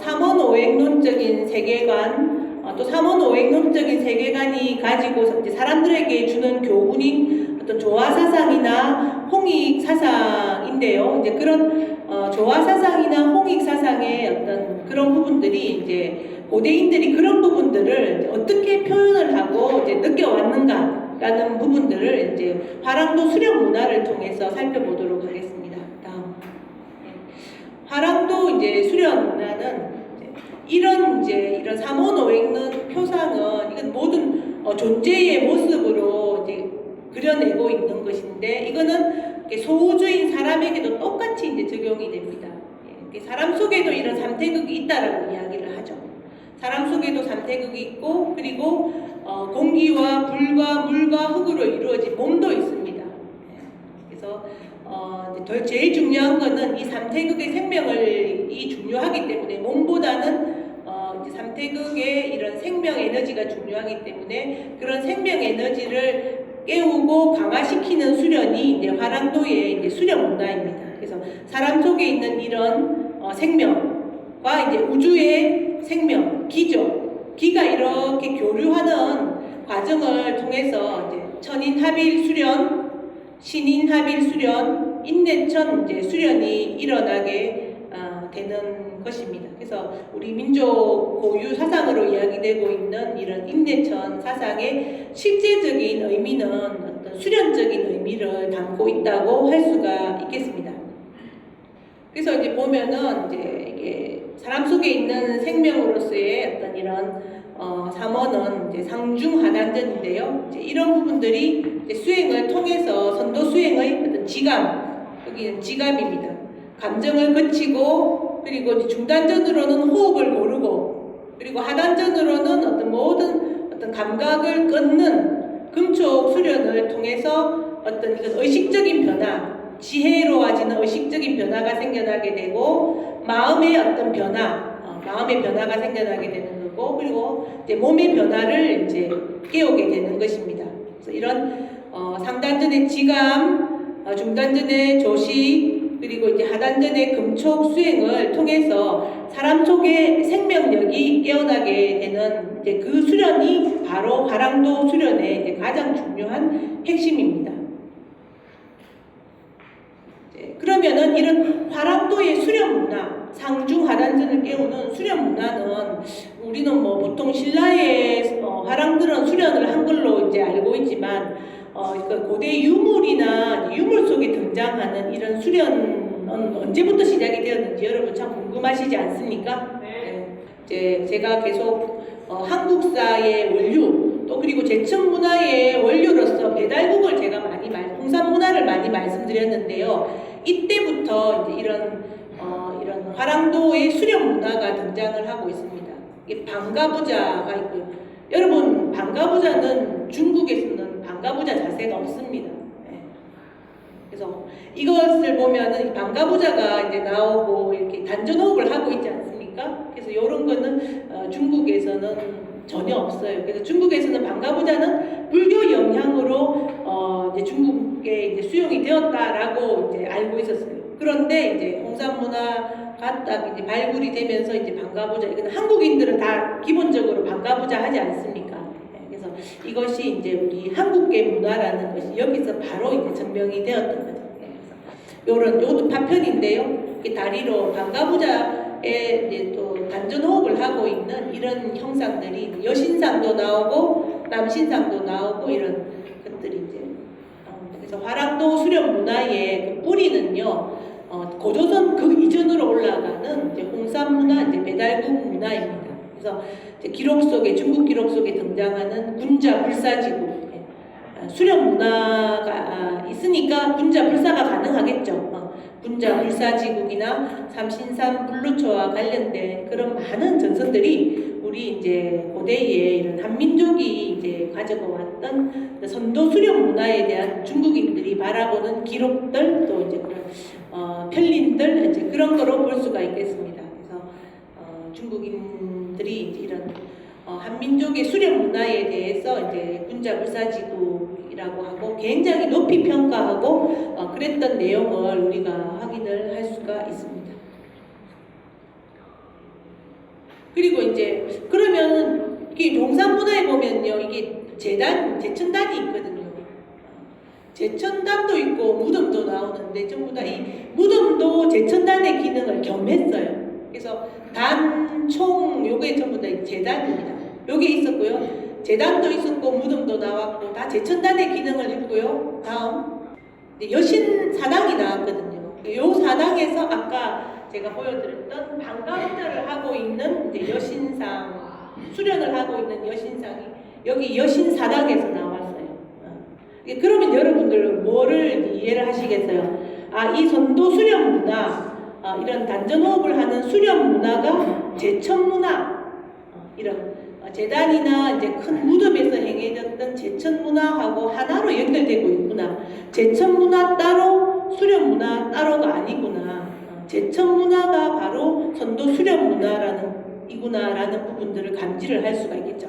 삼원오행론적인 세계관 또 삼원오행론적인 세계관이 가지고 이제 사람들에게 주는 교훈인 어떤 조화사상이나 홍익사상인데요. 이제 그런 조화사상이나 홍익사상의 어떤 그런 부분들이 이제 고대인들이 그런 부분들을 어떻게 표현을 하고 이제 느껴왔는가라는 부분들을 이제 화랑도 수령 문화를 통해서 살펴보도록 하겠습니다. 다음. 화랑도 이제 수령 문화는 이런 삼원오행론 표상은 이건 모든 존재의 모습으로 이제 그려내고 있는 것인데 이거는 소우주인 사람에게도 똑같이 이제 적용이 됩니다. 사람 속에도 이런 삼태극이 있다라고 이야기를 하죠. 사람 속에도 삼태극이 있고 그리고 공기와 불과 물과 흑으로 이루어진 몸도 있습니다. 그래서 제일 중요한 것은 이 삼태극의 생명이 중요하기 때문에 몸보다는 삼태극의 이런 생명 에너지가 중요하기 때문에 그런 생명 에너지를 깨우고 강화시키는 수련이 이제 화랑도의 이제 수련 문화입니다. 그래서 사람 속에 있는 이런 생명과 이제 우주의 생명, 기가 이렇게 교류하는 과정을 통해서 이제 천인합일 수련, 신인합일 수련, 인내천 이제 수련이 일어나게 되는 것입니다. 그래서 우리 민족 고유 사상으로 이야기되고 있는 이런 인내천 사상의 실제적인 의미는 어떤 수련적인 의미를 담고 있다고 할 수가 있겠습니다. 그래서 이제 보면은 이제 이게 사람 속에 있는 생명으로서의 어떤 이런 삼원은 이제 상중하단전인데요. 이제 이런 부분들이 이제 수행을 통해서 선도 수행의 어떤 지감, 여기는 지감입니다. 감정을 거치고 그리고 이제 중단전으로는 호흡을 고르고 그리고 하단전으로는 어떤 모든 어떤 감각을 끊는 금촉 수련을 통해서 어떤 이건 의식적인 변화, 지혜로워지는 의식적인 변화가 생겨나게 되고 마음의 어떤 변화, 마음의 변화가 생겨나게 되는 거고 그리고 이제 몸의 변화를 이제 깨우게 되는 것입니다. 그래서 이런 상단전의 지감, 중단전의 조식 그리고 이제 하단전의 금촉 수행을 통해서 사람 속의 생명력이 깨어나게 되는 이제 그 수련이 바로 화랑도 수련의 이제 가장 중요한 핵심입니다. 그러면은 이런 화랑도의 수련 문화, 상중 하단전을 깨우는 수련 문화는 우리는 뭐 보통 신라의 화랑들은 수련을 한 걸로 이제 알고 있지만 그 고대 유물이나 유물 속에 등장하는 이런 수련은 언제부터 시작이 되었는지 여러분 참 궁금하시지 않습니까? 네. 이제 제가 계속 한국사의 원류 또 그리고 제천 문화의 원류로서 배달국을 제가 홍산 문화를 많이 말씀드렸는데요. 이때부터 이제 이런 화랑도의 수련 문화가 등장을 하고 있습니다. 이게 방가부자가 있고요. 여러분 방가부자는 중국에서는 방가부자 자세가 없습니다. 네. 그래서 이것을 보면은 방가부자가 이제 나오고 이렇게 단전호흡을 하고 있지 않습니까? 그래서 이런 거는 중국에서는 전혀 없어요. 그래서 중국에서는 방가부자는 불교 영향으로 이제 중국에 이제 수용이 되었다라고 이제 알고 있었어요. 그런데 이제 홍산 문화가 딱 이제 발굴이 되면서 이제 방가부자, 이건 한국인들은 다 기본적으로 방가부자 하지 않습니까? 그래서 이것이 이제 우리 한국계 문화라는 것이 여기서 바로 이제 증명이 되었던 거죠. 그래서 요것도 파편인데요. 이 다리로 방가부자에 이제 또 단전호흡을 하고 있는 이런 형상들이 여신상도 나오고 남신상도 나오고 이런 것들이 이제 나옵니다. 그래서 화랑도 수련 문화의 그 뿌리는요. 고조선 그 이전으로 올라가는 이제 홍산 문화, 이제 배달국 문화입니다. 그래서 이제 기록 속에 중국 기록 속에 등장하는 군자 불사지구 수련 문화가 있으니까 군자 불사가 가능하겠죠. 군자 불사지국이나 삼신산 불루초와 관련된 그런 많은 전선들이 우리 이제 고대의 이런 한민족이 이제 가지고 왔던 선도 수련 문화에 대한 중국인들이 바라보는 기록들 또 이제 그런 편린들 이제 그런 거로 볼 수가 있겠습니다. 그래서 중국인들이 이제 이런 한민족의 수련 문화에 대해서 이제 군자 불사지국이라고 하고 굉장히 높이 평가하고 그랬던 내용을 우리가 확인을 할 수가 있습니다. 그리고 이제 그러면 이게 용산 문화에 보면요, 이게 제천단이 있거든요. 제천단도 있고 무덤도 나오는데 전부 다 이 무덤도 제천단의 기능을 겸했어요. 그래서 단, 총 요게 전부 다 제단입니다. 요게 있었고요. 제단도 있었고 무덤도 나왔고 다 제천단의 기능을 했고요. 다음 여신 사당이 나왔거든요. 요 사당에서 아까 제가 보여드렸던 방가부자를 하고 있는 이제 여신상 수련을 하고 있는 여신상이 여기 여신사당에서 나왔어요. 그러면 여러분들은 뭐를 이해를 하시겠어요? 이 선도 수련 문화, 이런 단전호흡을 하는 수련 문화가 제천 문화, 이런 제단이나 이제 큰 무덤에서 행해졌던 제천 문화하고 하나로 연결되고 있구나. 제천 문화 따로 수련 문화 따로가 아니구나. 제천 문화가 바로 선도 수련 문화라는 이구나라는 부분들을 감지를 할 수가 있겠죠.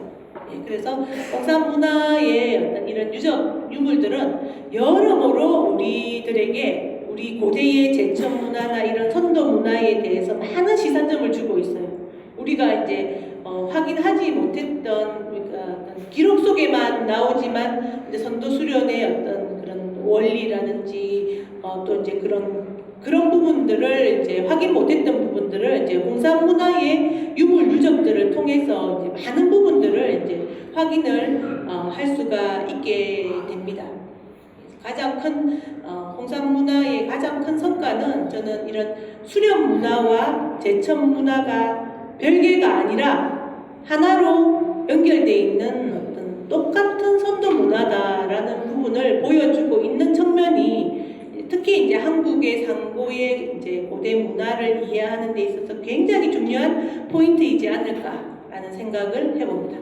그래서 홍산 문화의 어떤 이런 유적 유물들은 여러모로 우리들에게 우리 고대의 제천 문화나 이런 선도 문화에 대해서 많은 시사점을 주고 있어요. 우리가 이제 확인하지 못했던 어떤 기록 속에만 나오지만 이제 선도 수련의 어떤 그런 원리라든지 또 이제 그런 부분들을 이제 확인 못했던 부분들을 이제 홍산 문화의 유물 유적들을 통해서 이제 많은 부분들을 이제 확인을 할 수가 있게 됩니다. 가장 큰 홍산 문화의 가장 큰 성과는 저는 이런 수련 문화와 제천 문화가 별개가 아니라 하나로 연결되어 있는 어떤 똑같은 선도 문화다라는 부분을 보여주고 있는 측면이 특히 이제 한국의 상고의 이제 고대 문화를 이해하는 데 있어서 굉장히 중요한 포인트이지 않을까라는 생각을 해봅니다.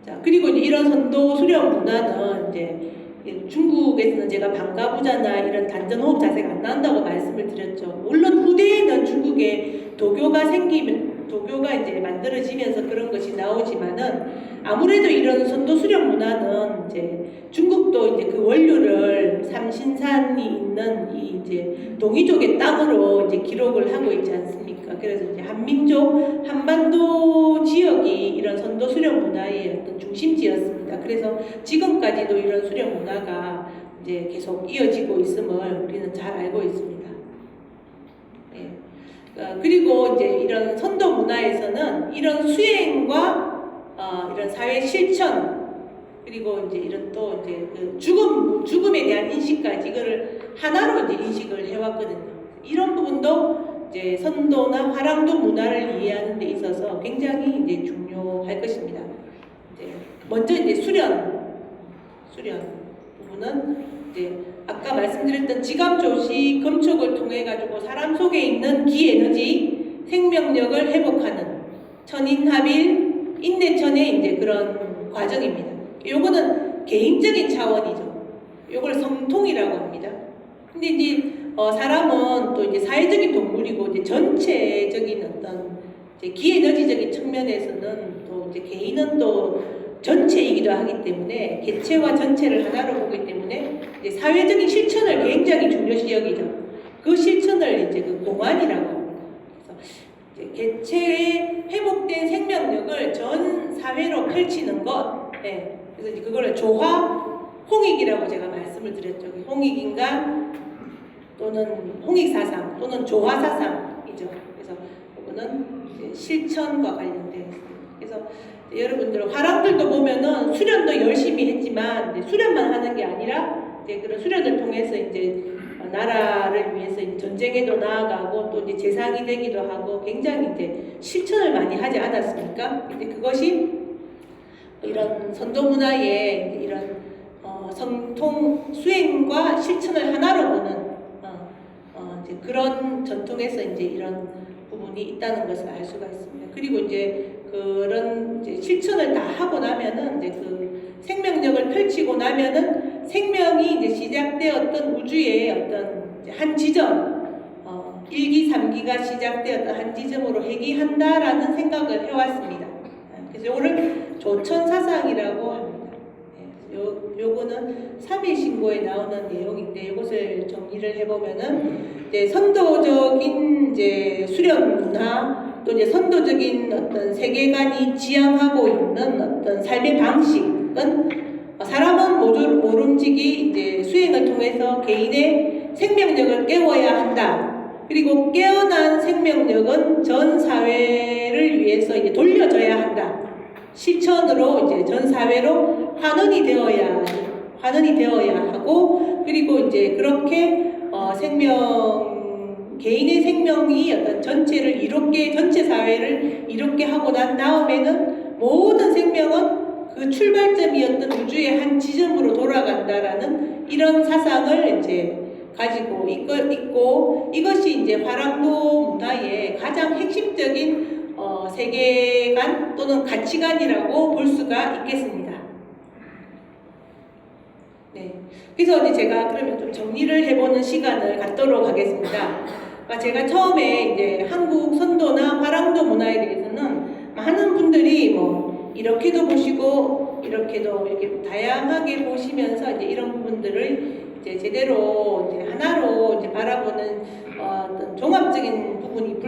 자, 그리고 이제 이런 선도 수련 문화는 이제 중국에서는 제가 방가부자나 이런 단전호흡 자세가 안 나온다고 말씀을 드렸죠. 물론 후대에는 중국에 도교가 이제 만들어지면서 그런 것이 나오지만은 아무래도 이런 선도 수련 문화는 이제 중국도 이제 그 원료를 삼신산이 있는 이 이제 동이족의 땅으로 이제 기록을 하고 있지 않습니까? 그래서 이제 한민족 한반도 지역이 이런 선도 수련 문화의 어떤 중심지였습니다. 그래서 지금까지도 이런 수련 문화가 이제 계속 이어지고 있음을 우리는 잘 알고 있습니다. 그리고 이제 이런 선도 문화에서는 이런 수행과 이런 사회 실천 그리고 이제 이런 또 이제 그 죽음에 대한 인식까지 이거를 하나로 이제 인식을 해왔거든요. 이런 부분도 이제 선도나 화랑도 문화를 이해하는 데 있어서 굉장히 이제 중요할 것입니다. 이제 먼저 이제 수련 부분은 이제 아까 말씀드렸던 지갑조시 검촉을 통해 가지고 사람 속에 있는 기에너지 생명력을 회복하는 천인합일 인내천의 이제 그런 과정입니다. 요거는 개인적인 차원이죠. 요걸 성통이라고 합니다. 근데 이제 사람은 또 이제 사회적인 동물이고 이제 전체적인 어떤 이제 기에너지적인 측면에서는 또 이제 개인은 또 전체이기도 하기 때문에 개체와 전체를 하나로 보기 때문에 이제 사회적인 실천을 굉장히 중요시 여기죠. 그 실천을 이제 그 공안이라고 합니다. 그래서 이제 개체의 회복된 생명력을 전 사회로 펼치는 것. 네. 그래서 이제 그거를 조화 홍익이라고 제가 말씀을 드렸죠. 홍익인간 또는 홍익사상 또는 조화사상이죠. 그래서 이거는 이제 실천과 관련되어 있습니다. 그래서 여러분들 화랑들도 보면은 수련도 열심히 했지만 이제 수련만 하는 게 아니라 이제 그런 수련을 통해서 이제 나라를 위해서 이제 전쟁에도 나아가고 또 이제 재상이 되기도 하고 굉장히 이제 실천을 많이 하지 않았습니까? 근데 그것이 이런 선도 문화의 이런 성통 수행과 실천을 하나로 보는 이제 그런 전통에서 이제 이런 부분이 있다는 것을 알 수가 있습니다. 그리고 이제 그런 이제 실천을 다 하고 나면은 이제 그 생명력을 펼치고 나면은 생명이 이제 시작되었던 우주의 어떤 이제 한 지점, 1기, 3기가 시작되었던 한 지점으로 회귀한다라는 생각을 해왔습니다. 그래서 이거를 조천사상이라고 합니다. 요거는 3일 신고에 나오는 내용인데 이것을 정리를 해보면은 이제 선도적인 이제 수련 문화 또 이제 선도적인 어떤 세계관이 지향하고 있는 어떤 삶의 방식은 사람은 모름지기 이제 수행을 통해서 개인의 생명력을 깨워야 한다. 그리고 깨어난 생명력은 전 사회를 위해서 이제 돌려줘야 한다. 실천으로 이제 전 사회로 환원이 되어야 하고 그리고 이제 그렇게 개인의 생명이 어떤 전체를 전체 사회를 이롭게 하고 난 다음에는 모든 생명은 그 출발점이었던 우주의 한 지점으로 돌아간다라는 이런 사상을 이제 가지고 있고 이것이 이제 화랑도 문화의 가장 핵심적인 세계관 또는 가치관이라고 볼 수가 있겠습니다. 네. 그래서 이제 제가 그러면 좀 정리를 해보는 시간을 갖도록 하겠습니다. 제가 처음에 이제 한국 선도나 화랑도 문화에 대해서는 많은 분들이 이렇게도 보시고 이렇게도 이렇게 다양하게 보시면서 이제 이런 부분들을 이제 제대로 이제 하나로 이제 바라보는 어떤 종합적인 부분이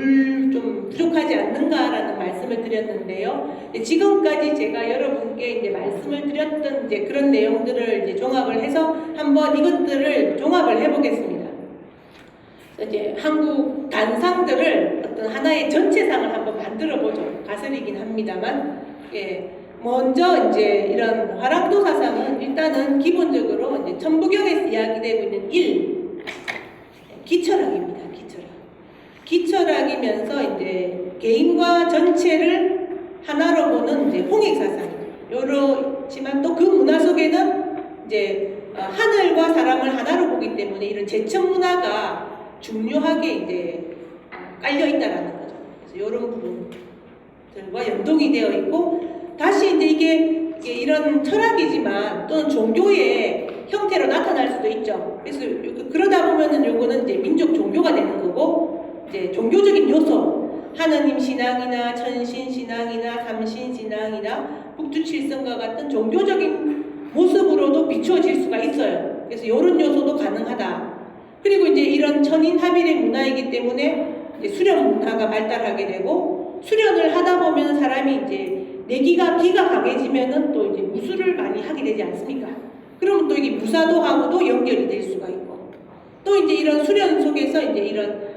좀 부족하지 않는가라는 말씀을 드렸는데요. 지금까지 제가 여러분께 이제 말씀을 드렸던 이제 그런 내용들을 이제 종합을 해서 한번 이것들을 종합을 해보겠습니다. 이제 한국 단상들을 어떤 하나의 전체상을 한번 만들어 보죠. 가설이긴 합니다만, 예. 먼저 이제 이런 화랑도 사상은 일단은 기본적으로 이제 천부경에서 이야기되고 있는 기철학입니다. 기철학이면서 이제 개인과 전체를 하나로 보는 이제 홍익 사상이죠. 요렇지만 또 그 문화 속에는 이제 하늘과 사람을 하나로 보기 때문에 이런 제천 문화가 중요하게 이제 깔려 있다라는 거죠. 그래서 이런 부분들과 연동이 되어 있고, 다시 이제 이게 이런 철학이지만 또는 종교의 형태로 나타날 수도 있죠. 그래서 그러다 보면은 요거는 이제 민족 종교가 되는 거고, 이제 종교적인 요소, 하느님 신앙이나 천신 신앙이나 삼신 신앙이나 북두칠성과 같은 종교적인 모습으로도 비추어질 수가 있어요. 그래서 이런 요소도 가능하다. 그리고 이제 이런 천인합일의 문화이기 때문에 이제 수련 문화가 발달하게 되고, 수련을 하다 보면 사람이 이제 기가 강해지면은 또 이제 무술을 많이 하게 되지 않습니까? 그러면 또 이게 무사도하고도 연결이 될 수가 있고, 또 이제 이런 수련 속에서 이제 이런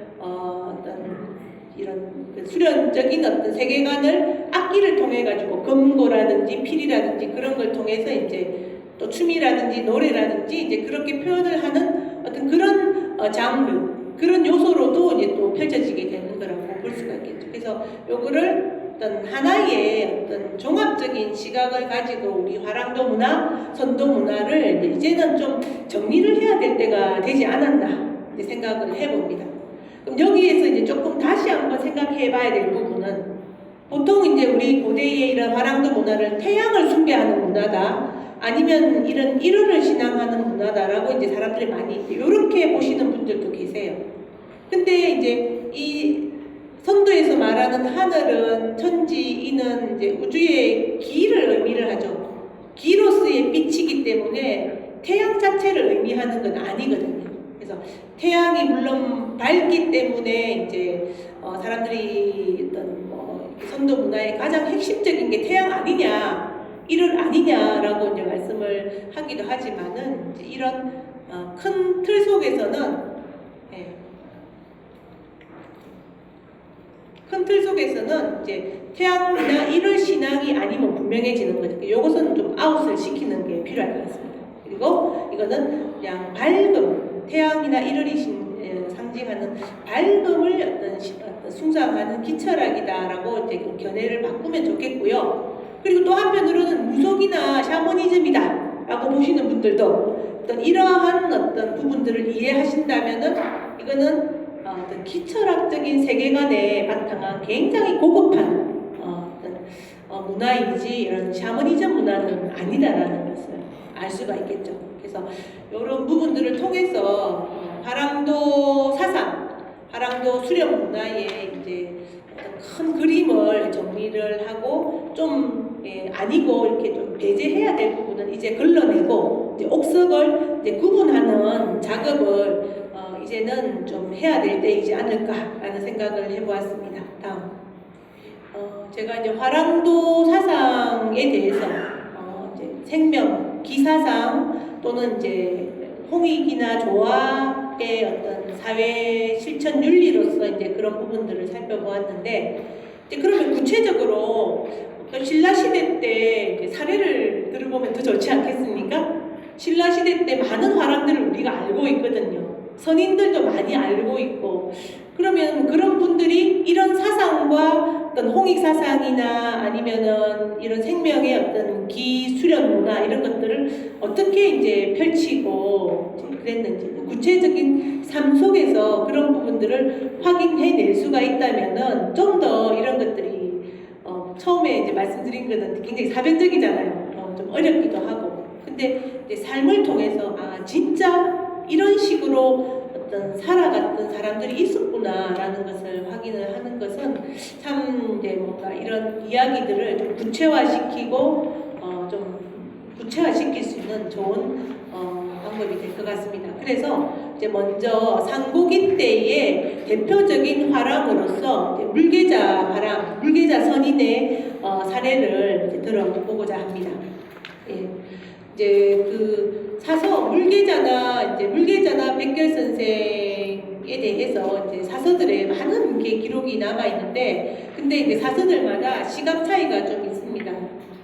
수련적인 어떤 세계관을 악기를 통해 가지고 금고라든지 필이라든지 그런 걸 통해서 이제 또 춤이라든지 노래라든지 이제 그렇게 표현을 하는 어떤 그런 장르, 그런 요소로도 이제 또 펼쳐지게 되는 거라고 볼 수가 있겠죠. 그래서 요거를 어떤 하나의 어떤 종합적인 시각을 가지고 우리 화랑도 문화, 선도 문화를 이제는 좀 정리를 해야 될 때가 되지 않았나 이제 생각을 해봅니다. 그럼 여기에서 이제 조금 다시 한번 생각해 봐야 될 부분은, 보통 이제 우리 고대의 이런 화랑도 문화를 태양을 숭배하는 문화다, 아니면 이런 일월을 신앙하는 문화다라고 이제 사람들이 많이 이렇게 보시는 분들도 계세요. 근데 이제 이 선도에서 말하는 하늘은 천지, 이는 이제 우주의 기를 의미를 하죠. 기로서의 빛이기 때문에 태양 자체를 의미하는 건 아니거든요. 그래서 태양이 물론 밝기 때문에 이제 사람들이 어떤 선도 문화의 가장 핵심적인 게 태양 아니냐, 일월 아니냐라고 이제 말씀을 하기도 하지만은 이제 이런 큰 틀 속에서는 큰 틀 속에서는 이제 태양이나 일월 신앙이 아니면 분명해지는 거죠. 이것은 좀 아웃을 시키는 게 필요할 것 같습니다. 그리고 이거는 그냥 밝음, 태양이나 일월이 상징하는 밝음을 어떤 숭상하는 기철학이다라고 이제 견해를 바꾸면 좋겠고요. 그리고 또 한편으로는 무속이나 샤머니즘이다라고 보시는 분들도 어떤 이러한 어떤 부분들을 이해하신다면은 이거는 어떤 기철학적인 세계관에 바탕한 굉장히 고급한 어떤 문화이지 이런 샤머니즘 문화는 아니다라는 것을 알 수가 있겠죠. 그래서 이런 부분들을 통해서 화랑도 사상, 화랑도 수련 문화의 이제 큰 그림을 정리를 하고 좀 아니고 이렇게 좀 배제해야 될 부분은 이제 걸러내고 이제 옥석을 이제 구분하는 작업을 이제는 좀 해야 될 때이지 않을까라는 생각을 해보았습니다. 다음, 제가 이제 화랑도 사상에 대해서 이제 생명, 기사상 또는 이제 홍익이나 조합의 어떤 사회 실천 윤리로서 이제 그런 부분들을 살펴보았는데, 이제 그러면 구체적으로 신라 시대 때 사례를 들어보면 더 좋지 않겠습니까? 신라 시대 때 많은 화랑들을 우리가 알고 있거든요. 선인들도 많이 알고 있고, 그러면 그런 분들이 이런 사상과 어떤 홍익 사상이나 아니면은 이런 생명의 어떤 기수련 문화 이런 것들을 어떻게 이제 펼치고 그랬는지 구체적인 삶 속에서 그런 부분들을 확인해낼 수가 있다면은 좀 더 이런 것들이 처음에 이제 말씀드린 거는 굉장히 사변적이잖아요. 좀 어렵기도 하고. 근데 이제 삶을 통해서 진짜 이런 식으로 어떤 살아갔던 사람들이 있었구나라는 것을 확인을 하는 것은 참 이제 뭔가 이런 이야기들을 좀 구체화시키고 좀 구체화시킬 수 있는 좋은 방법이 될 것 같습니다. 그래서 이제 먼저 상고기 때의 대표적인 화랑으로서 이제 물계자 화랑, 물계자 선인의 사례를 이제 들어보고자 합니다. 예. 이제 그 사서 물계자나 백결 선생에 대해서 이제 사서들에 많은 게 기록이 남아 있는데, 근데 이제 사서들마다 시각 차이가 좀 있습니다.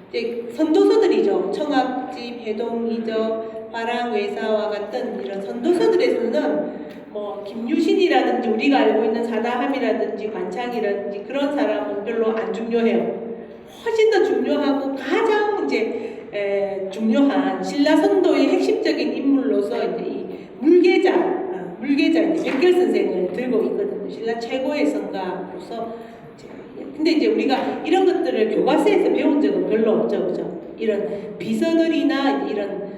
이제 선도서들이죠. 청학집, 해동이적, 화랑외사와 같은 이런 선도서들에서는 뭐 김유신이라든지 우리가 알고 있는 사다함이라든지 관창이라든지 그런 사람은 별로 안 중요해요. 훨씬 더 중요하고 가장 이제 중요한 신라 선도의 핵심적인 인물로서 이제 이 물계자 이제 백결 선생을 들고 있거든요. 신라 최고의 성가로서. 근데 이제 우리가 이런 것들을 교과서에서 배운 적은 별로 없죠, 그죠? 이런 비서들이나 이런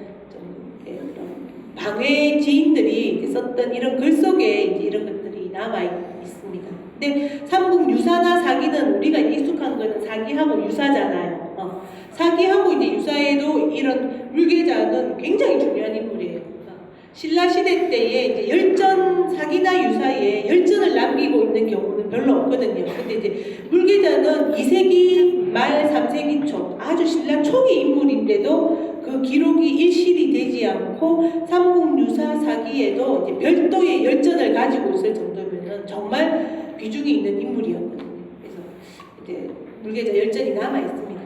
방해 지인들이 썼던 이런 글 속에 이제 이런 것들이 남아 있습니다. 근데 삼국 유사나 사기는 우리가 익숙한 거는 사기하고 유사잖아요. 사기하고 이제 유사에도 이런 물계자는 굉장히 중요한 인물이에요. 신라 시대 때에 이제 열전 사기나 유사에 열전을 남기고 있는 경우는 별로 없거든요. 근데 이제 물계자는 2세기 말 3세기 초 아주 신라 초기 인물인데도 그 기록이 일실이 되지 않고 삼국 유사 사기에도 이제 별도의 열전을 가지고 있을 정도면은 정말 비중이 있는 인물이었거든요. 그래서 이제 물계자 열전이 남아 있습니다.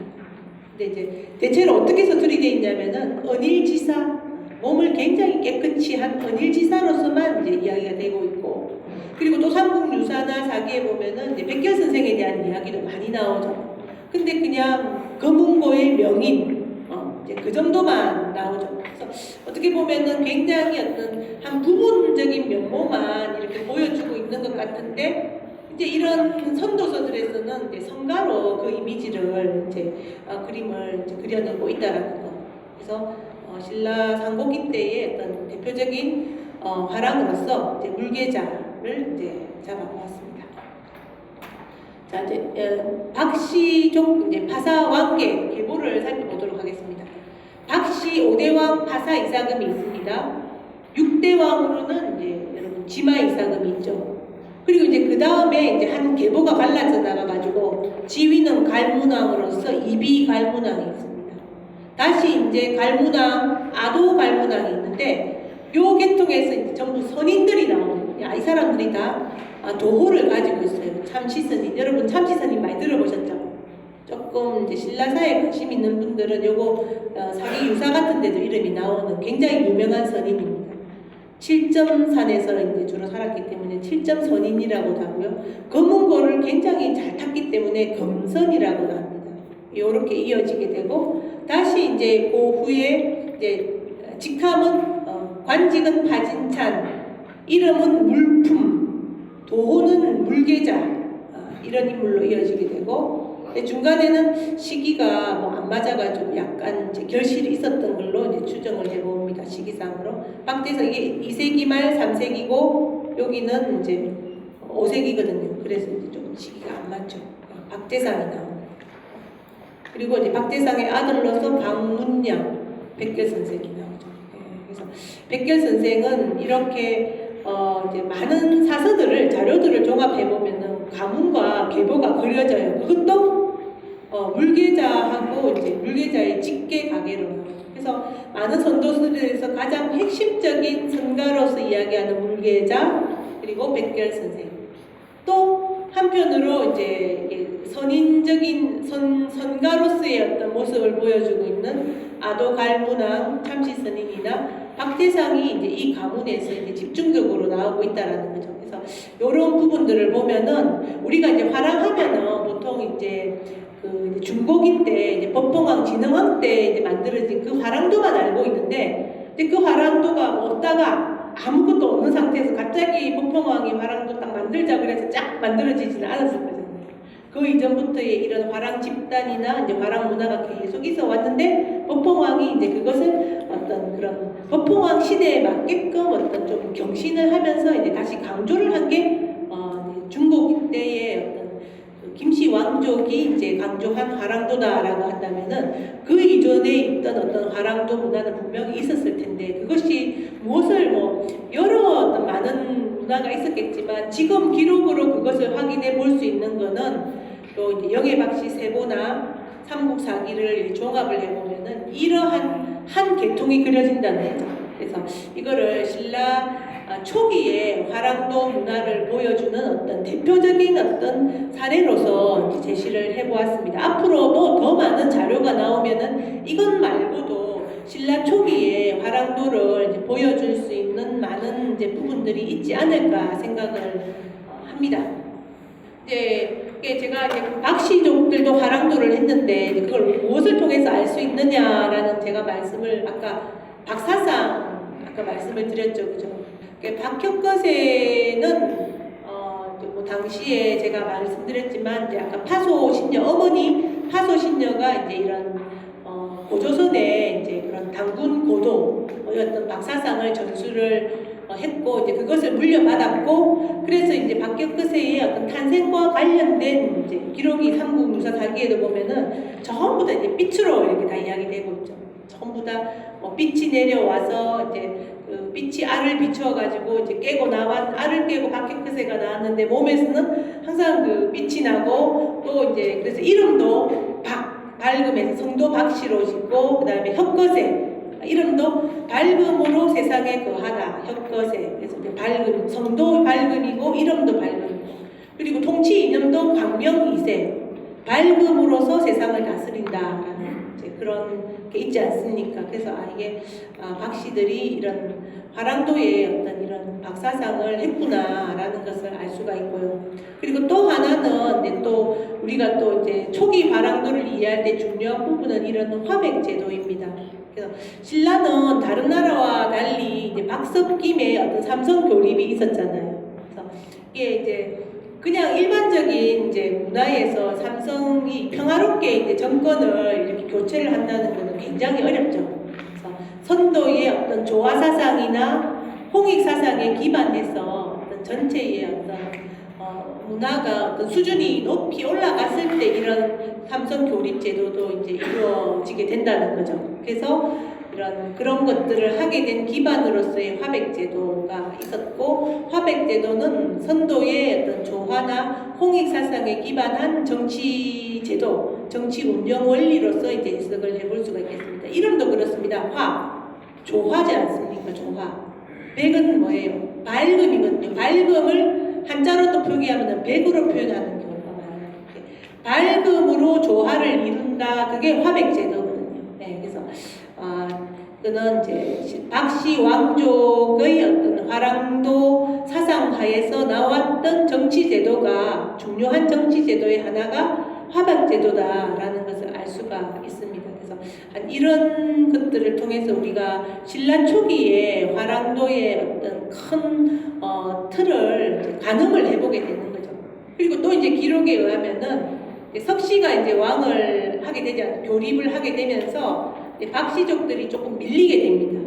근데 이제 대체로 어떻게 해서 들이대 있냐면은 언일지사, 몸을 굉장히 깨끗이 한 언일지사로서만 이제 이야기가 되고 있고, 그리고 또 삼국유사나 사기에 보면은 이제 백결 선생에 대한 이야기도 많이 나오죠. 근데 그냥 검은고의 명인, 이제 그 정도만 나오죠. 그래서 어떻게 보면은 굉장히 어떤 한 부분적인 면모만 이렇게 보여주고 있는 것 같은데, 이제 이런 선도서들에서는 이제 성가로 그 이미지를 이제 그림을 이제 그려내고 있다라는 거. 그래서 신라 상고기 때의 어떤 대표적인 화랑으로서 이제 물계자를 이제 잡아보았습니다. 자, 이제 박씨족 이제 파사왕계 계보를 살펴보도록 하겠습니다. 박씨 5대왕 파사 이사금이 있습니다. 6대왕으로는 이제 여러분 지마 이사금이 있죠. 그리고 이제 그 다음에 이제 한 계보가 갈라져 나가가지고 지위는 갈문왕으로서 이비 갈문왕이 있습니다. 다시 이제 갈문왕, 아도 갈문왕이 있는데, 요 계통에서 이제 전부 선인들이 나오거든요. 이 사람들이 다 도호를 가지고 있어요. 참치선인. 여러분 참치선인 많이 들어보셨죠? 조금 이제 신라사에 관심 있는 분들은 요거 사기 유사 같은 데도 이름이 나오는 굉장히 유명한 선인입니다. 7점산에서 이제 주로 살았기 때문에 7점 선인이라고도 하고요. 검은고를 굉장히 잘 탔기 때문에 검선이라고도 합니다. 요렇게 이어지게 되고, 다시 이제 그 후에 이제 직함은 관직은 파진찬, 이름은 물품, 도호는 물계자, 이런 인물로 이어지게 되고, 중간에는 시기가 뭐 안 맞아가지고 약간 이제 결실이 있었던 걸로 이제 추정을 해봅니다. 시기상으로. 박대상 이게 2세기 말 3세기고 여기는 이제 5세기거든요. 그래서 이제 좀 시기가 안 맞죠. 박대상이 나옵니다. 그리고 이제 박대상의 아들로서 박문양 백결 선생이 나오죠. 그래서 백결 선생은 이렇게 이제 많은 사서들을 자료들을 종합해 보면은 가문과 계보가 그려져요. 그것도 물계자하고 이제 물계자의 직계 가계로. 그래서 많은 선도서들에서 가장 핵심적인 선가로서 이야기하는 물계자, 그리고 백결 선생. 또 한편으로 이제 선인적인 선가로서의 어떤 모습을 보여주고 있는 아도 갈문왕 참치선인이나 박대상이 이제 이 가문에서 이제 집중적으로 나오고 있다라는 거죠. 그래서 이런 부분들을 보면은 우리가 이제 화랑하면은 보통 이제 그 중고기 때 이제 법봉왕 진흥왕 때 이제 만들어진 그 화랑도만 알고 있는데, 근데 그 화랑도가 없다가 아무것도 없는 상태에서 갑자기 법봉왕이 화랑도 딱 만들자 그래서 쫙 만들어지지는 않았을 거잖아요. 그 이전부터의 이런 화랑 집단이나 이제 화랑 문화가 계속 있어 왔는데 법홍왕이 이제 그것을 어떤 그런 법홍왕 시대에 맞게끔 어떤 좀 경신을 하면서 이제 다시 강조를 한 게 중국 때의 어떤 그 김씨 왕족이 이제 강조한 화랑도다라고 한다면은 그 이전에 있던 어떤 화랑도 문화는 분명히 있었을 텐데 그것이 무엇을 여러 어떤 많은 문화가 있었겠지만 지금 기록으로 그것을 확인해 볼 수 있는 거는 또 이제 영해박씨 세보나 삼국사기를 종합을 해보면은 이러한 한 계통이 그려진다는 거죠. 그래서 이거를 신라 초기에 화랑도 문화를 보여주는 어떤 대표적인 어떤 사례로서 이제 제시를 해보았습니다. 앞으로도 더 많은 자료가 나오면은 이것 말고도 신라 초기에 화랑도를 이제 보여줄 수 있는 많은 이제 부분들이 있지 않을까 생각을 합니다. 이제 제가 이제 박씨족들도 화랑도를 했는데 그걸 무엇을 통해서 알 수 있느냐라는 제가 말씀을 아까 박사상 아까 말씀을 드렸죠, 그죠? 박혁거세는 당시에 제가 말씀드렸지만 이제 아까 파소 신녀 어머니 파소 신녀가 이제 이런 고조선의 이제 그런 당군 고도였던 박사상을 전수를 했고 이제 그것을 물려받았고 그래서 이제 박혁거세의 어떤 탄생과 관련된 이제 기록이 삼국유사사기에도 보면은 전부 다 이제 빛으로 이렇게 다 이야기되고 있죠. 전부 다 빛이 내려와서 이제 그 빛이 알을 비추어가지고 이제 깨고 알을 깨고 박혁거세가 나왔는데 몸에서는 항상 그 빛이 나고 또 이제 그래서 이름도 밝음에서 성도 박씨로 짓고 그다음에 혁거세 이름도 밝음으로 세상에 거하다 혁거세 그래서 이제 밝음 성도 밝음이고 이름도 밝음 그리고 통치 이념도 광명이세 밝음으로서 세상을 다스린다라는 이제 그런 게 있지 않습니까? 그래서 이게 박씨들이 이런 화랑도의 어떤 이런 박사상을 했구나라는 것을 알 수가 있고요. 그리고 또 하나는 이제 또 우리가 또 이제 초기 화랑도를 이해할 때 중요한 부분은 이런 화백제도입니다. 그래서 신라는 다른 나라와 달리 이제 박석김의 어떤 삼성 교립이 있었잖아요. 그래서 이게 이제 그냥 일반적인 이제 문화에서 삼성이 평화롭게 이제 정권을 이렇게 교체를 한다는 것은 굉장히 어렵죠. 그래서 선도의 어떤 조화 사상이나 홍익 사상에 기반해서 어떤 전체의 어떤 문화가 어떤 수준이 높이 올라갔을 때 이런 삼성 교립 제도도 이제 이루어지게 된다는 거죠. 그래서 그런 것들을 하게 된 기반으로서의 화백제도가 있었고 화백제도는 선도의 어떤 조화나 홍익사상에 기반한 정치제도, 정치 운영 원리로서 이제 해석을 해볼 수가 있겠습니다. 이름도 그렇습니다. 조화지 않습니까? 조화. 백은 뭐예요? 밝음이거든요. 밝음을 한자로 또 표기하면 백으로 표현하는 경우가 많아요. 밝음으로 조화를 이룬다. 그게 화백제도거든요. 네, 그래서 그는 이제 박씨 왕족의 어떤 화랑도 사상하에서 나왔던 정치제도가 중요한 정치제도의 하나가 화백제도다라는 것을 알 수가 있습니다. 그래서 이런 것들을 통해서 우리가 신라 초기에 화랑도의 어떤 큰 틀을 가늠을 해보게 되는 거죠. 그리고 또 이제 기록에 의하면은 석씨가 이제 왕을 하게 되지 교립을 하게 되면서 박씨족들이 조금 밀리게 됩니다.